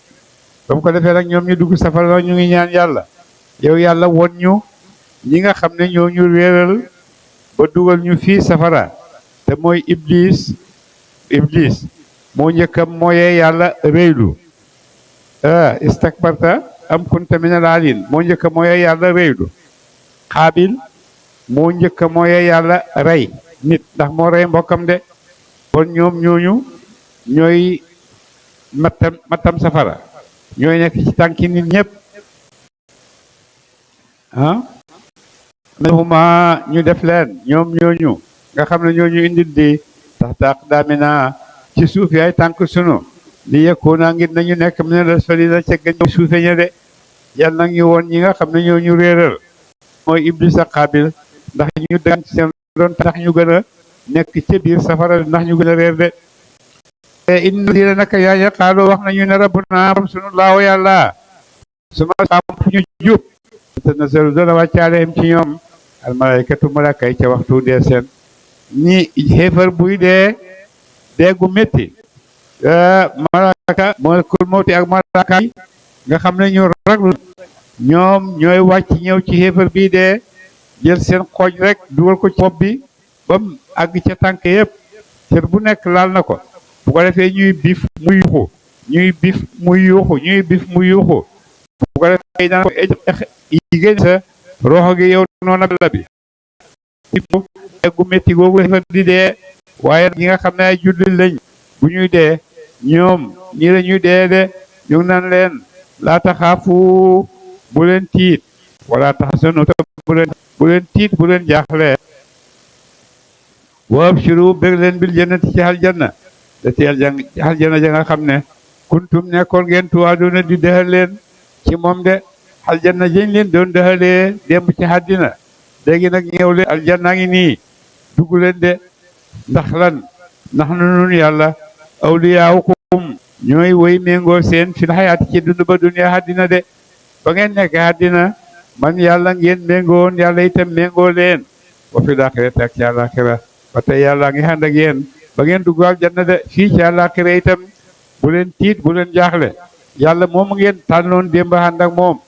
ba mu ko defee nag ñoom ñu dugg safara nag ñu ngi ñaan yàlla yow yàlla won ñu ñi nga xam ne ñoo ñu réeral ba dugal ñu fii safara te mooy iblis moo njëkkam mooyee yàlla réylu istakbarta am kunta minal aaliin moo njëkka mooyee yàlla réylu xaabil moo njëkka mooyee yàlla rey nit ndax moo rey mbokkam de kon ñoom ñooñu ñooy mattam safara ñooy nekk ci tànki nit ñëpp huma ñu def leen ñoom ñooñu nga xam ne ñooñu indil di taxta aqdaamina ci suuf yaay tànk sunu li yekkoona ngir nañu nekk mu ne la solina ca gën ñu suufe ña de yàlla nag ñu woon ñi nga xam ne ñooñu réeral mooy iblis ak xaabil ndax ñu daan ci seen doon tax ñu gën a nekk ca biir safara ndax ñu gën a réer de inna dina naka yaaña xaaloo wax nañu ne rabbuna borom sunu laaw yàlla suma saam fu ñu jub te nasalu dana wàccaaleem ci ñoom al malaykatu malaaka yi ca waxtu dee seen ñi xéefar buy dee gu métti malaaka malakul mawti ak malaaka yi nga xam ne ñu raglu ñoom ñooy wàcc ñëw ci xéefar bii dee jël seen xooj rek dugal ko ci bopp bi ba mu àgg ca tànk yëpp cër bu nekk laal na ko bu ko defee ñuy bif muy yuuxu ñuy bif muy yuuxu bu ko defee dana ko jigéen sa roxo gi yow noonu la bi gu métti googu xéefar di dee waaye ñi nga xam ne ay jullit lañ bu ñuy dee ñoom ñi la ñuy dee de ñu naan leen laa taxaafu bu leen tiit wala taxasanu bu leen tiit bu leen jaaxle wa abshiru bég leen bil jannati ci aljanna da ci aljanna ja nga xam ne kuntum nekkoon ngeen tuwaaduna di dëxal leen ci moom de aljanna jëñ leen doon dëxalee démb ci àddina léegi nag ñëw leen aljanna ngi nii dugg leen de ndax lan ndax nun yàlla awliyaawukum ñooy woy méngoo seen fil xayaati ci dund ba duniya àddina de ba ngeen nekk àddina man yàlla ngeen méngoon yàlla itam méngoo leen wa fil aaxirati ak ci àllaaxira ba tey yàlla ngi ànd ak yéen ba ngeen dugg aljanna de fii ci àllaaxira itam bu leen tiit bu leen jaaxle yàlla moom ngeen tànnoon démb ànd ak moom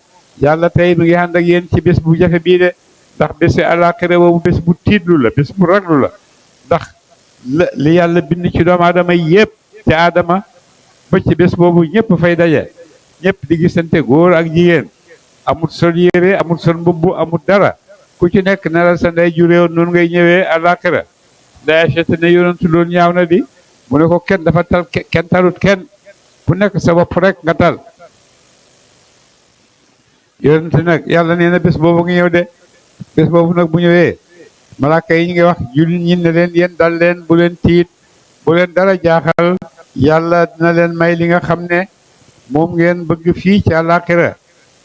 yàlla tey mi ngi ànd ak yéen ci bés bu jafe bii de ndax bési àllaaxira boobu bés bu tiitlu la bés bu raglu la ndax li yàlla bind ci doomu aadama yëpp te aadama ba ci bés boobu ñëpp fay daje ñëpp di gisante góor ak jigéen amul sol yére amul sol mbubb amul dara ku ci nekk ne la sa ndey juréew noonu ngay ñëwee àllaaxira nday achete ne yonentu loolu ñaaw na di mu ne ko kenn dafa tal kenn talut kenn ku nekk sa bopp rek nga tal yonentu nag yàlla nee na bés boobu ngi ñëw de bés boobu nag bu ñëwee malaaka yi ñu ngi wax jullit ñi ne leen yéen dal leen bu leen tiit bu leen dara jaaxal yàlla dina leen may li nga xam ne moom ngeen bëgg fii ci àllaaxira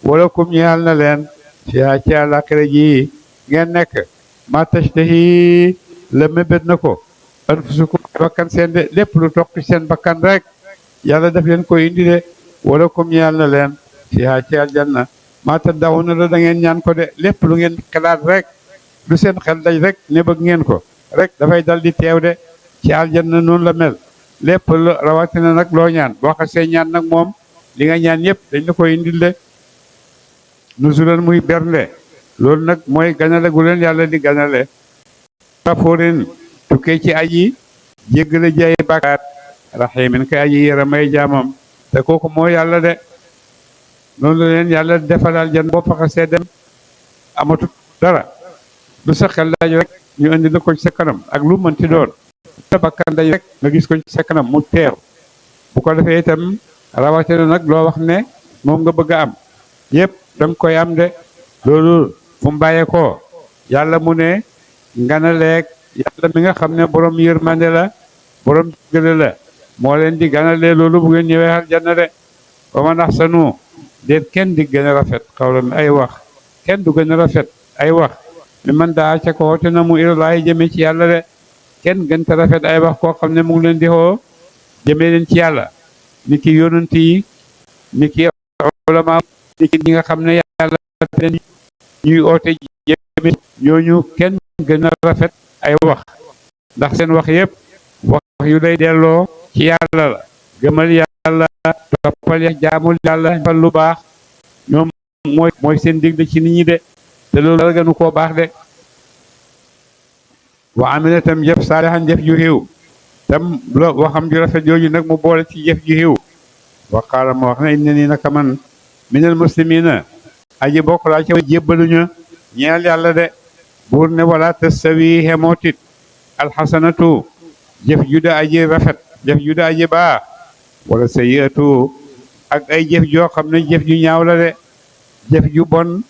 wala kum ñeel na leen fii ci àllaaxira ji ngeen nekk ma tashtahi la mébét na ko anfusukum bakkan seen de lépp lu toq seen bakkan rek yàlla daf leen koy indi de wala kum ñeel na leen fii ci aljanna ma tad'uuna la da ngeen ñaan ko de lépp lu ngeen xalaat rek lu seen xel daj rek ne bëgg ngeen ko rek dafay dal di teew de ci aljanna noonu la mel lépp rawatina nag loo ñaan boo xasee ñaan nag moom li nga ñaan yëpp dañ la koy indil de nuzulan muy bernde loolu nag mooy ganale gu leen yàlla di ganale xafoorin tukkee ci aji jéggale ji ay bàkkaat raximin kay aji yërëmay jaamam te kooku moo yàlla de noonu la leen yàlla defalal jan boo faxasee dem amatut dara lu sa xel daj rek ñu indi la ko ci sa kanam ak lu mënti doon sa bakkan daj rek nga gis ko ci sa kanam mu teew bu ko defee itam rawatina nag loo wax ne moom nga bëgg a am yëpp danga koy am de loolu fu mu bàyyee ko yàlla mu ne nga na leeg yàlla mi nga xam ne borom yërmande la borom jégale la moo leen di ganalee loolu bu ngeen ñëwee aljanna de wa man ahsanu déet kenn di gën a rafet xawlan ay wax kenn du gën a rafet ay wax mi man daa ca ko te na mu ilallaahi jëme ci yàlla de kenn gën te rafet ay wax koo xam ne mu ngi leen di xoo jëmee leen ci yàlla ni ki yonent yi ni ki ulama ni ki ñi nga xam ne yàlla leen ñuy oote jëme ñooñu kenn gën a rafet ay wax ndax seen wax yëpp wax yu lay delloo ci yàlla la gëmal yàlla toppal jaamul yàlla fal lu baax ñoom mooy seen digle ci nit ñi de te loolu dara gënu koo baax de wa amila tam jëf saalihan jëf ju xiw tam lo waxam ju rafet jooju nag mu boole ci jëf ju xiw wa qaala ma wax na inna nii naka man minal muslimina aji bokk laa ci jébbaluñu ñeel yàlla de buur ne wala tastawi xemootit alxasanatu jëf ju da aji rafet jëf ju da aji baax wala sayyiatu ak ay jëf joo xam ne jëf ju ñaaw la de jëf ju bon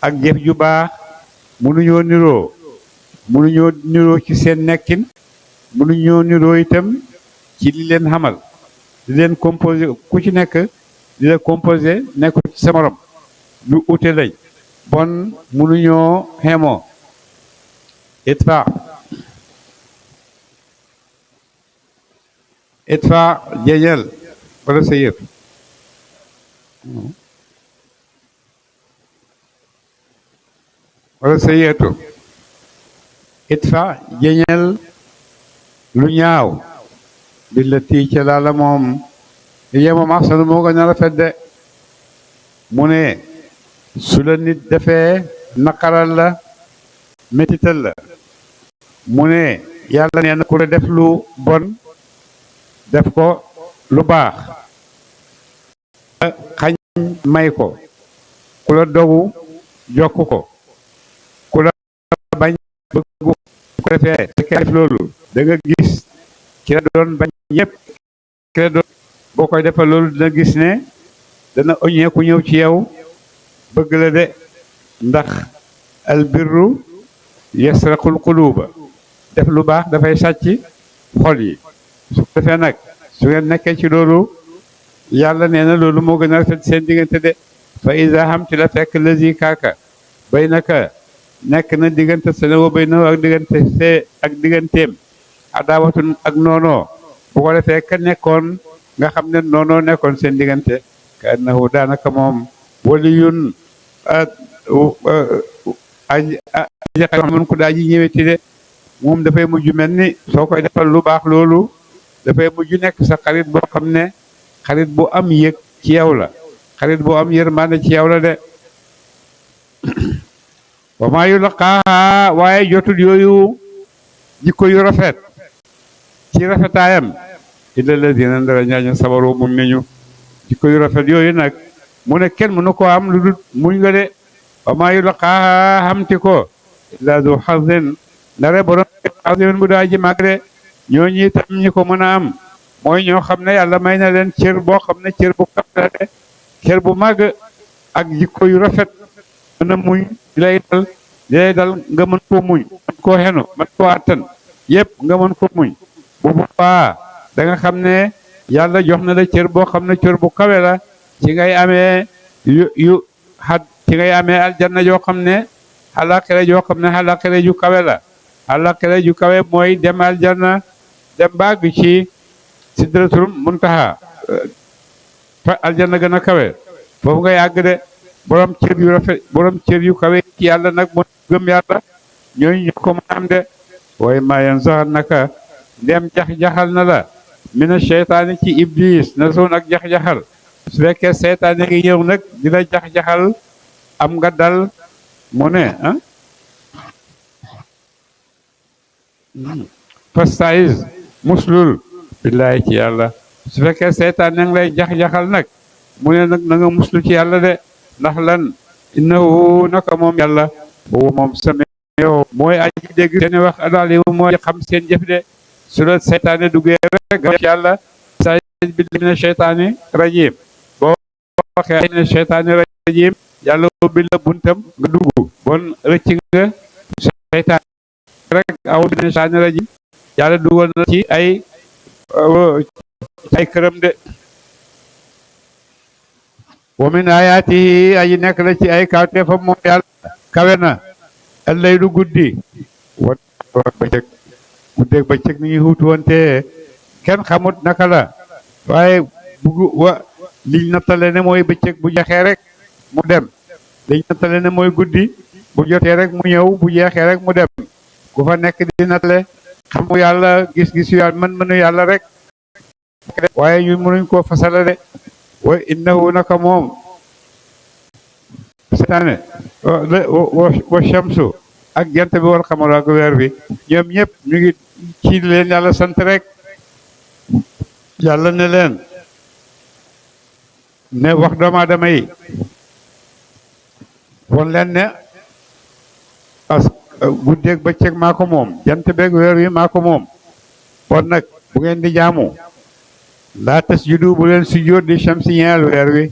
ak jëf ju baax mënuñoo niroo ci seen nekkin mënuñoo niroo itam ci li leen xamal di leen composé ku ci nekk di la composé nekku ci sa morom lu ute lañ bon mënuñoo xemoo itfa jeñal wala sa yëf wala sa yeetu itfa jeñal lu ñaaw bi la tii ca laala moom yema maxsanu moo gën a rafet de mu ne su la nit defee naqaral la métital la mu ne yàlla nee na ku la def lu bon def ko lu baax xañ may ko ku la dogu jokk ko ku la bañ bëgg ko defee fekkee def loolu da nga gis ki la doon bañ yëpp ki la doon boo koy defal loolu dina gis ne dana oññeeku ñëw ci yow bëgg la de ndax albirru yasraqul quluba def lu baax dafay sàcc xol yi su ko defee nag su ngeen nekkee ci loolu yàlla nee na loolu moo gën a rafet seen diggante de fa isa xam ci la fekk lësi kaaka bay naka nekk na diggante sene wo bay na ak diggante see ak digganteem adaawatun ak noonoo bu ko defee ka nekkoon nga xam ne noonoo nekkoon seen diggante ka annahu daanaka moom waliyun aji mën ko daa ji ñëweti de moom dafay mujj mel ni soo koy defal lu baax loolu dafay mujj nekk sa xarit boo xam ne xarit bu am yëg ci yow la xarit bu am yërmande ci yow la de wa maa yulaqaaha waaye jotul yooyu jikko yu rafet ci rafetaayam illa lazina ndara ñaañu sabaru muñ nañu jikko yu rafet yooyu nag mu ne kenn mënu ko am lu dul muñ nga de wa maa yulaqaaha xamti ko illa du xazin ndare borom xazin bu daa ji màgg de ñooñu itam ñi ko mën a am mooy ñoo xam ne yàlla may na leen cër boo xam ne cër bu kawe la de cër bu màgg ak jikko yu rafet mën a muñ di lay dal nga mën koo muñ mën koo xenu mën koo attan yëpp nga mën ko muñ bu boobaa da nga xam ne yàlla jox na la cër boo xam ne cër bu kawe la ci ngay amee ci ngay amee aljanna joo xam ne àllaaxira joo xam ne àllaaxira ju kawe la àllaaxira ju kawe mooy dem aljanna dem baag ci sidratul muntaha fa aljanna gën a kawe foofu nga yàgg de borom cër yu rafet borom cër yu kawe ci yàlla nag moo gëm yàlla ñooñu ñu ko mën am de waaye maa yan saxal naka ndem jax-jaxal na la mina seytaane ci iblis na soon ak jax-jaxal su fekkee seytaane ngi ñëw nag dina jax-jaxal am nga dal mu ne fastaiz muslul billahi ci yàlla su fekkee seytaane ngi lay jax-jaxal nag mu ne nag na nga muslu ci yàlla de ndax lan innahu naka moom yàlla boobu moom sami yow mooy aji dégg seeni wax adaal yow mooy xam seen jëf de su la seytaane duggee rek nga ci yàlla sa billahi mina seytaani rajim boo waxee mina seytaani rajim yàlla ubbi la buntam nga dugg bon rëcc nga seytaane rek aw mina seytaani rajim yàlla dugal na ci ay këram de wa min ayaatihi aji nekk la ci ay kawteefam moom yàlla kawe na allay du guddi wa bëccëg guddeeg bëccëg ni ñuy xuutu wante kenn xamut naka la waaye liñ nattale ne mooy bëccëg bu jeexee rek mu dem liñ nattale ne mooy guddi bu jotee rek mu ñëw bu jeexee rek mu dem ku fa nekk di nattale xamu yàlla gis-gisu yàlla mën-mënu yàlla rek waaye ñun mënuñ koo fasala de wa innahu naka moom seytaane wa shamsu ak jant bi wal xamaru ak weer bi ñoom ñëpp ñu ngi ci leen yàlla sant rek yàlla ne leen ne wax doomu aadama yi won leen ne guddeeg bëccëg maa ko moom jant beeg weer wi maa ko moom kon nag bu ngeen di jaamu laa tasjudu bu leen sujjóot di shamsi ñeel weer wi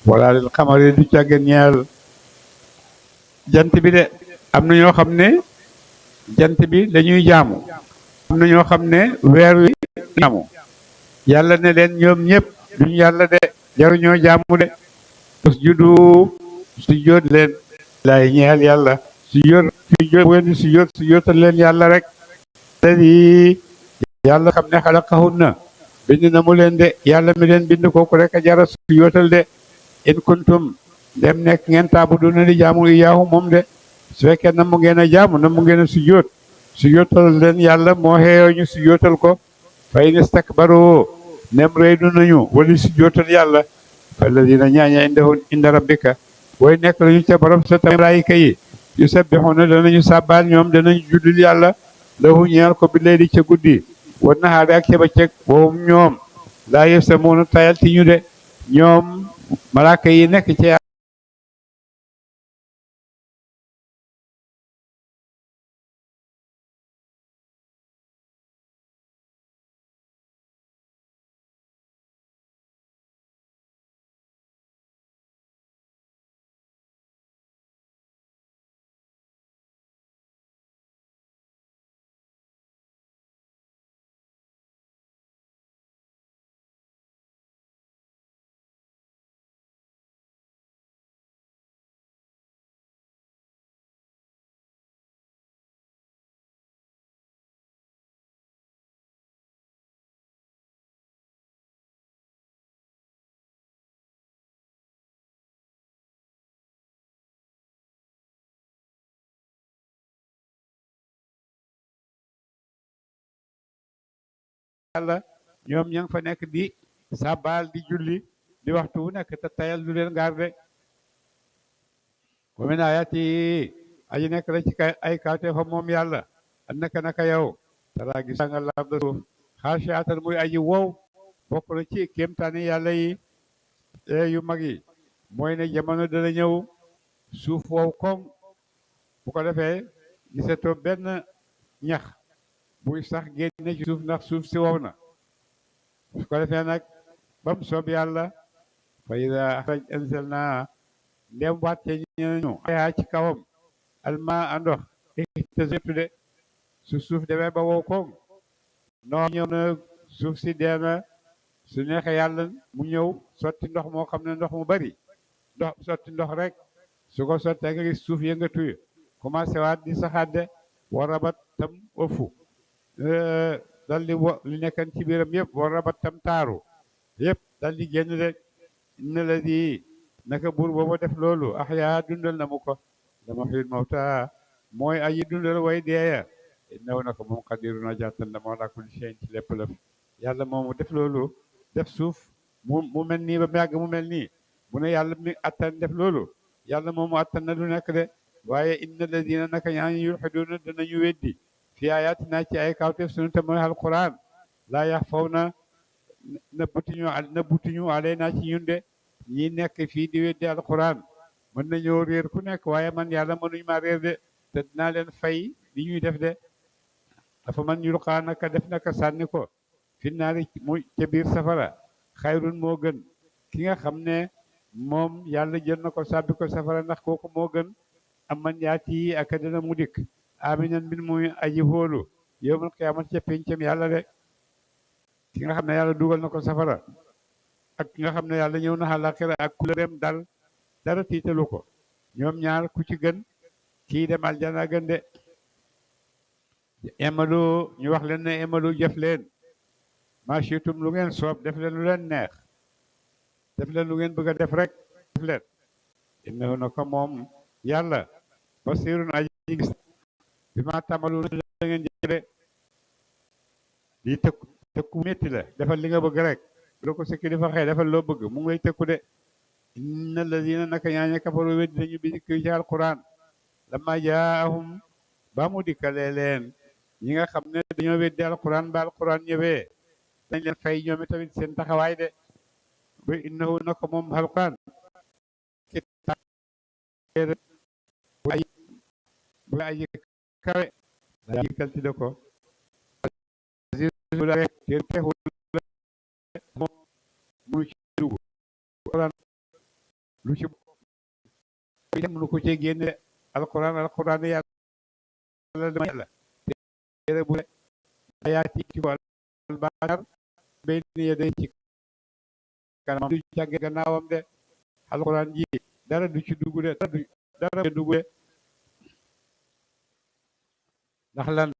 wala lil xamari du càggeen ñeel jant bi de am na ñoo xam ne jant bi dañuy jaamu am na ñoo xam ne weer wi jaamu yàlla ne leen ñoom ñëpp duñu yàlla de jaruñoo jaamu de usjudu sujjóot leen laay ñeel yàlla sujjóot bu ngeen di sujjóotal leen yàlla rek ladi yàlla xam ne xalaqahunna bind na mu leen de yàlla mi leen bind kooku rek a jara sujjóotal de in kuntum dem nekk ngeen taabuduna di jaamu iyaahu moom de su fekkee na mu ngeen a jaamu na mu ngeen a sujjóotal leen yàlla moo xeeyoo ñu sujjóotal ko fa in istakbaru nem reydu nañu wali sujjóotal yàlla fa alladina ñaaña inda rabbika way nekk lañu ca borom sa malaayika yi yusabbihuna danañu sàbbaal ñoom danañu jullil yàlla lahu ñeel ko bi layli ca guddi wa nahaari ak ca bëccëg boobu ñoom laa yasamuuna tayal ti ñu de ñoom malaaka yi nekk ci yàlla ñoom ña ngi fa nekk di sabal di julli di waxtu wu nekk te tayal du leen garde wa min ayati aji nekk la ci ay kawte fa moom yàlla annaka naka yow tara gis nga lar da suuf xaashiatan muy aji wow bokk na ci kéemtaani yàlla yi yu mag yi mooy ne jamono dana ñëw suuf wow koŋ bu ko defee gisatoo benn ñax buy sax génne ci suuf ndax suuf si wow na su ko defee nag bam soob yàlla fa ida axraj anzalna ndem wàcce ñu ayaa ci kawam alma andox ihtazzat su suuf demee ba wow koŋ noo ñëw na suuf si dee na su neexee yàlla mu ñëw sotti ndox moo xam ne ndox mu bari sotti ndox rek su ko sottee nga gis suuf yëngatu commencé waat di saxaat war rabat tam ëffu dal di li nekkan ci biiram yëpp war rabat tam taaru yëpp dal di génn rek inna la di naka buur booba def loolu axyaa dundal na mu ko dama xiit mawta mooy aji dundal way deeya innahu naka moom qadirun a jàttan na moo laa kulli shay'in ci lépp lëf yàlla moomu def loolu def suuf mu mel nii ba mu yàgg mu mel nii mu ne yàlla mi attan def loolu yàlla moomu attan na lu nekk de waaye inna alladina naka ñaañu yulxiduuna danañu weddi fi ayatina ci ay kawteef sunu te mooy alquran laa yaxfawna nëbbutuñu alayna ci ñun de ñi nekk fii di weddi alquran mën nañoo réer ku nekk waaye man yàlla mënuñu ma réer de te dinaa leen fay li ñuy def de dafa man yulqaa naka def naka sànni ko fi naari mu ca biir safara xayrun moo gën ki nga xam ne moom yàlla jël na ko sàbbi ko safara ndax kooku moo gën am man yaati ak dina mu dikk aminan mbir muy aji hóolu yowmal qiyaamati ca pencam yàlla de ki nga xam ne yàlla dugal na ko safara ak ki nga xam ne yàlla ñëw na àllaaxira ak ku dem dal dara tiitalu ko ñoom ñaar ku ci gën kii dem aljana gën de emalu ñu wax leen ne emalu jëf leen maa shi'tum lu ngeen soob def leen lu leen neex def leen lu ngeen bëgg a def rek def leen innahu naka moom yàlla basirun aji gis bi ma tàmbalu la ngeen jële lii tëkku métti la defal li nga bëgg rek bu la ko sa kilifa xëy defal loo bëgg mu ngi lay tëkku de inna alladina naka ñaaña kafaru weddi nañu bi ci alquran lamma jaahum ba mu dikkalee leen ñi nga xam ne dañoo weddi alquran ba alquran ñëwee dañ leen fay ñoom tamit seen taxawaay de ba innahu naka moom alquran bu aji kawe daa yëkkati de ko munu ci dugg lu ci mënu ko ci génne alquran yàlla dama yàlla téere bu ayaati ci ko albaar bay ni day ci kanam du jàgge gannaawam de alquran ji dara du ci dugg de dara dugg de ndax lan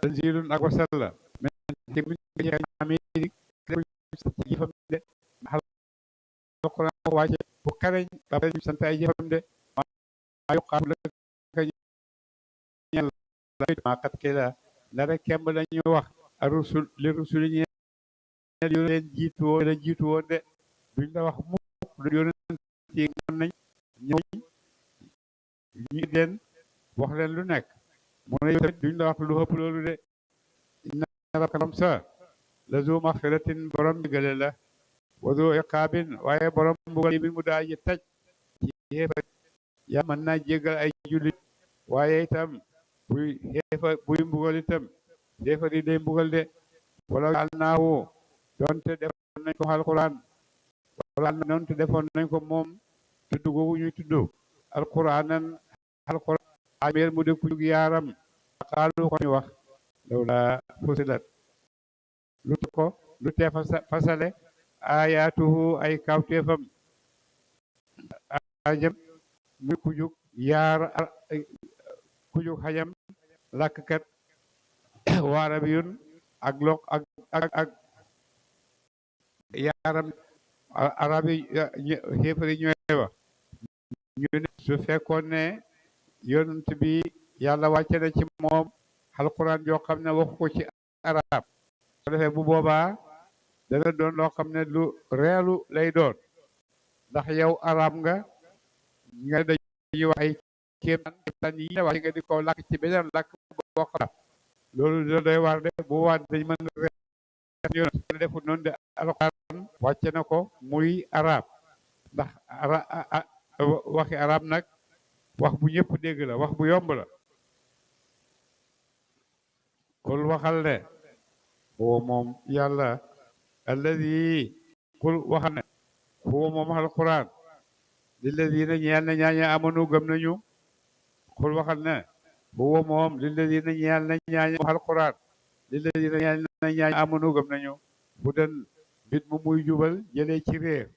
tanzilun ak wasal la mais te min jëfam de ndax alquran ko wàcce bu kareñ ba pare ñu sant ay jëfam de maa yuqaalu laka ñeel maa qad qiila la rek kemb lañu wax arusul li rusuli ñeel yu leen jiitu woon de duñ la wax mukk lu yonent yi mën nañ ñëw ñu leen wax leen lu nekk mu ne yow tamit duñ la wax lu ëpp loolu de inna rabbaka sa la zu maxfiratin borom jégale la wa zu iqaabin waaye borom mbugal bi mu daa ji taj ci xeefar yaa mën naa jégal ay jullit waaye itam buy mbugal itam xeefar yi day mbugal de wala alnaahu doonte defoon nañ ko alquran wala doonte defoon nañ ko moom tudd googu ñuy tudd alquranan alquran amir mu de ku jug yaaram xaalu ko ñu wax lawla fusilat lu tee fasale ayaatuhu ay kawteefam ajam muy ku jug yaar ku jug xajam làkkat wa arabiyun ak lok ak yaaram arabi xéefari ñooy wax ñu ne su fekkoon ne yonent bi yàlla wàcce na ci moom alquran joo xam ne waxu ko ci arab ko defee bu boobaa dana doon loo xam ne lu reelu lay doon ndax yow arab nga dañuy wax ay kéemtaan yi la wax nga di ko làkk ci beneen làkk boo xam loolu dina doy waar de bu waa dañ mën a yoon defut noonu de alxuraan wàcce na ko muy arab ndax waxi arab nag wax bu ñëpp dégg la wax bu yomb la kul waxal ne huwa moom yàlla alladi kul waxal ne huwa moom alquran lilladina ñeel na ñaaña amanu gëm nañu kul waxal ne huwa moom lilladina ñeel na ñaaña alquran lilladina ñeel na ñaaña amanu gëm nañu hudan bit mu muy jubal jëlee ci réer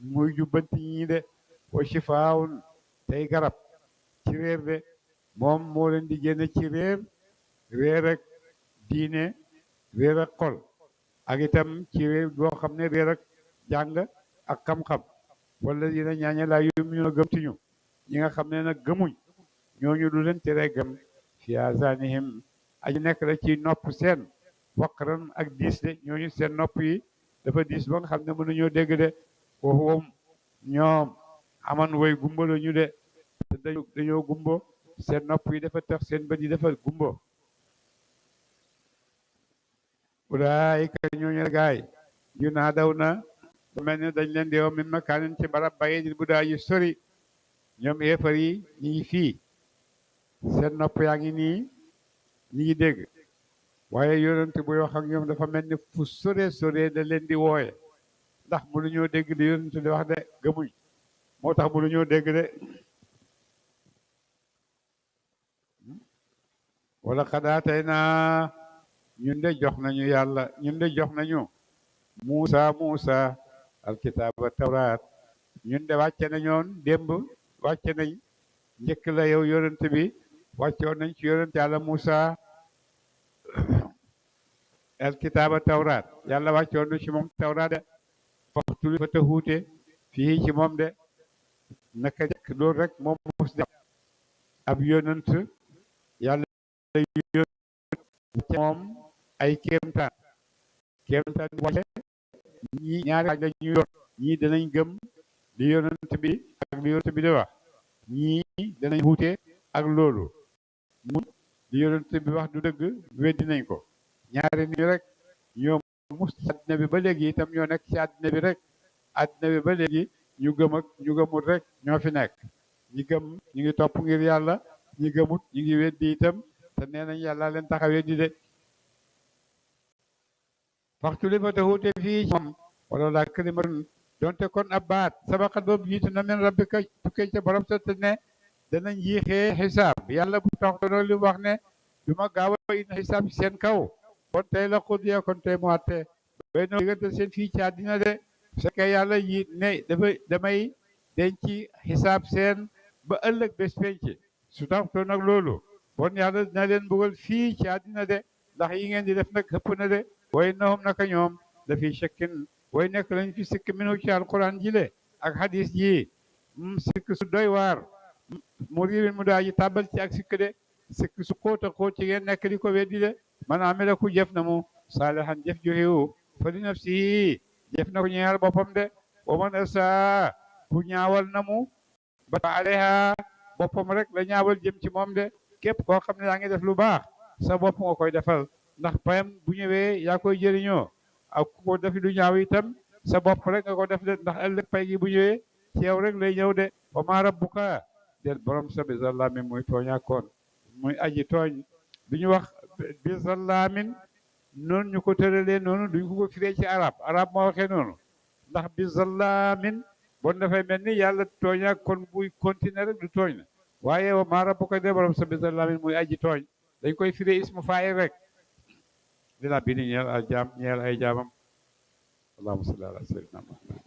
muy jubbanti ñii de wa shifaawun tey garab ci réer de moom moo leen di génne ci réer ak diine réer ak xol ak itam ci réer boo xam ne réer ak jàng ak xam-xam wala dina ñaaña laa yu'minuuna gëmtuñu ñi nga xam ne nag gëmuñ ñooñu du leen tere gëm fi aazaanihim aji nekk la ci nopp seen waqran ak diis de ñooñu seen nopp yi dafa diis ba nga xam ne mënuñoo dégg de waxuwam ñoom aman way gumba la ñu de te dañoo gumbo seen nopp yi dafa tax seen bët yi dafa gumbo ulaayika ñooñu gaay yu naa daw na mel ne dañ leen di woo min makaanin ci barab bayi bu daa yu sori ñoom yéefar yi ñi ngi fii seen nopp yaa ngi nii ñi ngi dégg waaye yonent buy wax ak ñoom dafa mel ni fu sore da leen di wooye ndax mënuñoo dégg di yonent di wax de gëmuñ moo tax mënuñoo dégg de wala xadaatay naa ñun de jox nañu yàlla ñun de jox nañu Muusa alkitaaba tawraat ñun de wàcce nañoon démb wàcce nañ njëkk la yow yonent bi wàccoon nañ ci yonent yàlla Muusa alkitaaba tawraat yàlla wàccoon na ci moom tawraat de faxtuli fa te xuute fii ci moom de naka jëkk loolu rek moom mos de ab yonent yàlla wàcce moom ay kéemtaan wàcce ñii ñaari xaaj la ñu yor ñii danañ gëm li yonent bi ak li yonent bi di wax ñii danañ xuute ak loolu mu li yonent bi wax du dëgg weddi nañ ko ñaari ni rek ñoom mus ci àddina bi ba léegi itam ñoo nekk ci àddina bi rek àddina bi ba léegi ñu gëm ak ñu gëmut rek ñoo fi nekk ñi gëm ñu ngi topp ngir yàlla ñi gëmut ñu ngi weddi itam te nee nañ yàlla leen tax a weddi de waxtu li fa te xuute fii moom wala laa kalimatun donte kon ab baat sabaqat boobu jiitu na min rabbika tukkee ca borom sa te ne danañ yéexee xisaab yàlla bu tax doon li wax ne du ma gaaw a indi xisaab ci seen kaw kon tey la xudiya kon tey mu àtte bay no diggante seen fii ci àddina de fekkee yàlla yi ne damay denc xisaab seen ba ëllëg bés penc su tax to nag loolu bon yàlla dina leen bëggal fii ci àddina de ndax yi ngeen di def nag xëpp na de way nahum naka ñoom dafiy shakkin way nekk lañ fi sikk minu ci alquran jile ak hadis ji sikk su doy waar mu riirin mu daa ji tàbbal ci ak sikk de sikk su xóota xóot ci ngeen nekk di ko weddi de man amila ku jëf na mu saalihan jëf ju xiw fa li nafsi jëf na ko ñeexal boppam de wa man asa ku ñaawal na mu ba alayha boppam rek la ñaawal jëm ci moom de képp koo xam ne yaa ngi def lu baax sa bopp nga koy defal ndax payam bu ñëwee yaa koy jëriñoo ak ku ko def lu ñaaw itam sa bopp rek nga ko def de ndax ëllëg pay gi bu ñëwee ci yow rek lay ñëw de wa maa rabbuka del borom sa bi zallaamin muy tooñaakoon muy aji tooñ du ñu wax bi zallaamin noonu ñu ko tëralee noonu duñ ko firee ci arab moo waxee noonu ndax bi zallaamin bon dafay mel ni yàlla tooñaakoon buy continuer rek du tooñ na waaye wa maa rabbuka del borom sa bi zallaamin muy aji tooñ dañ koy firee ismu faa'il rek dina bind ñeel ay jaam ñeel ay jaamam allahumma salli ala sayyidina Muhammad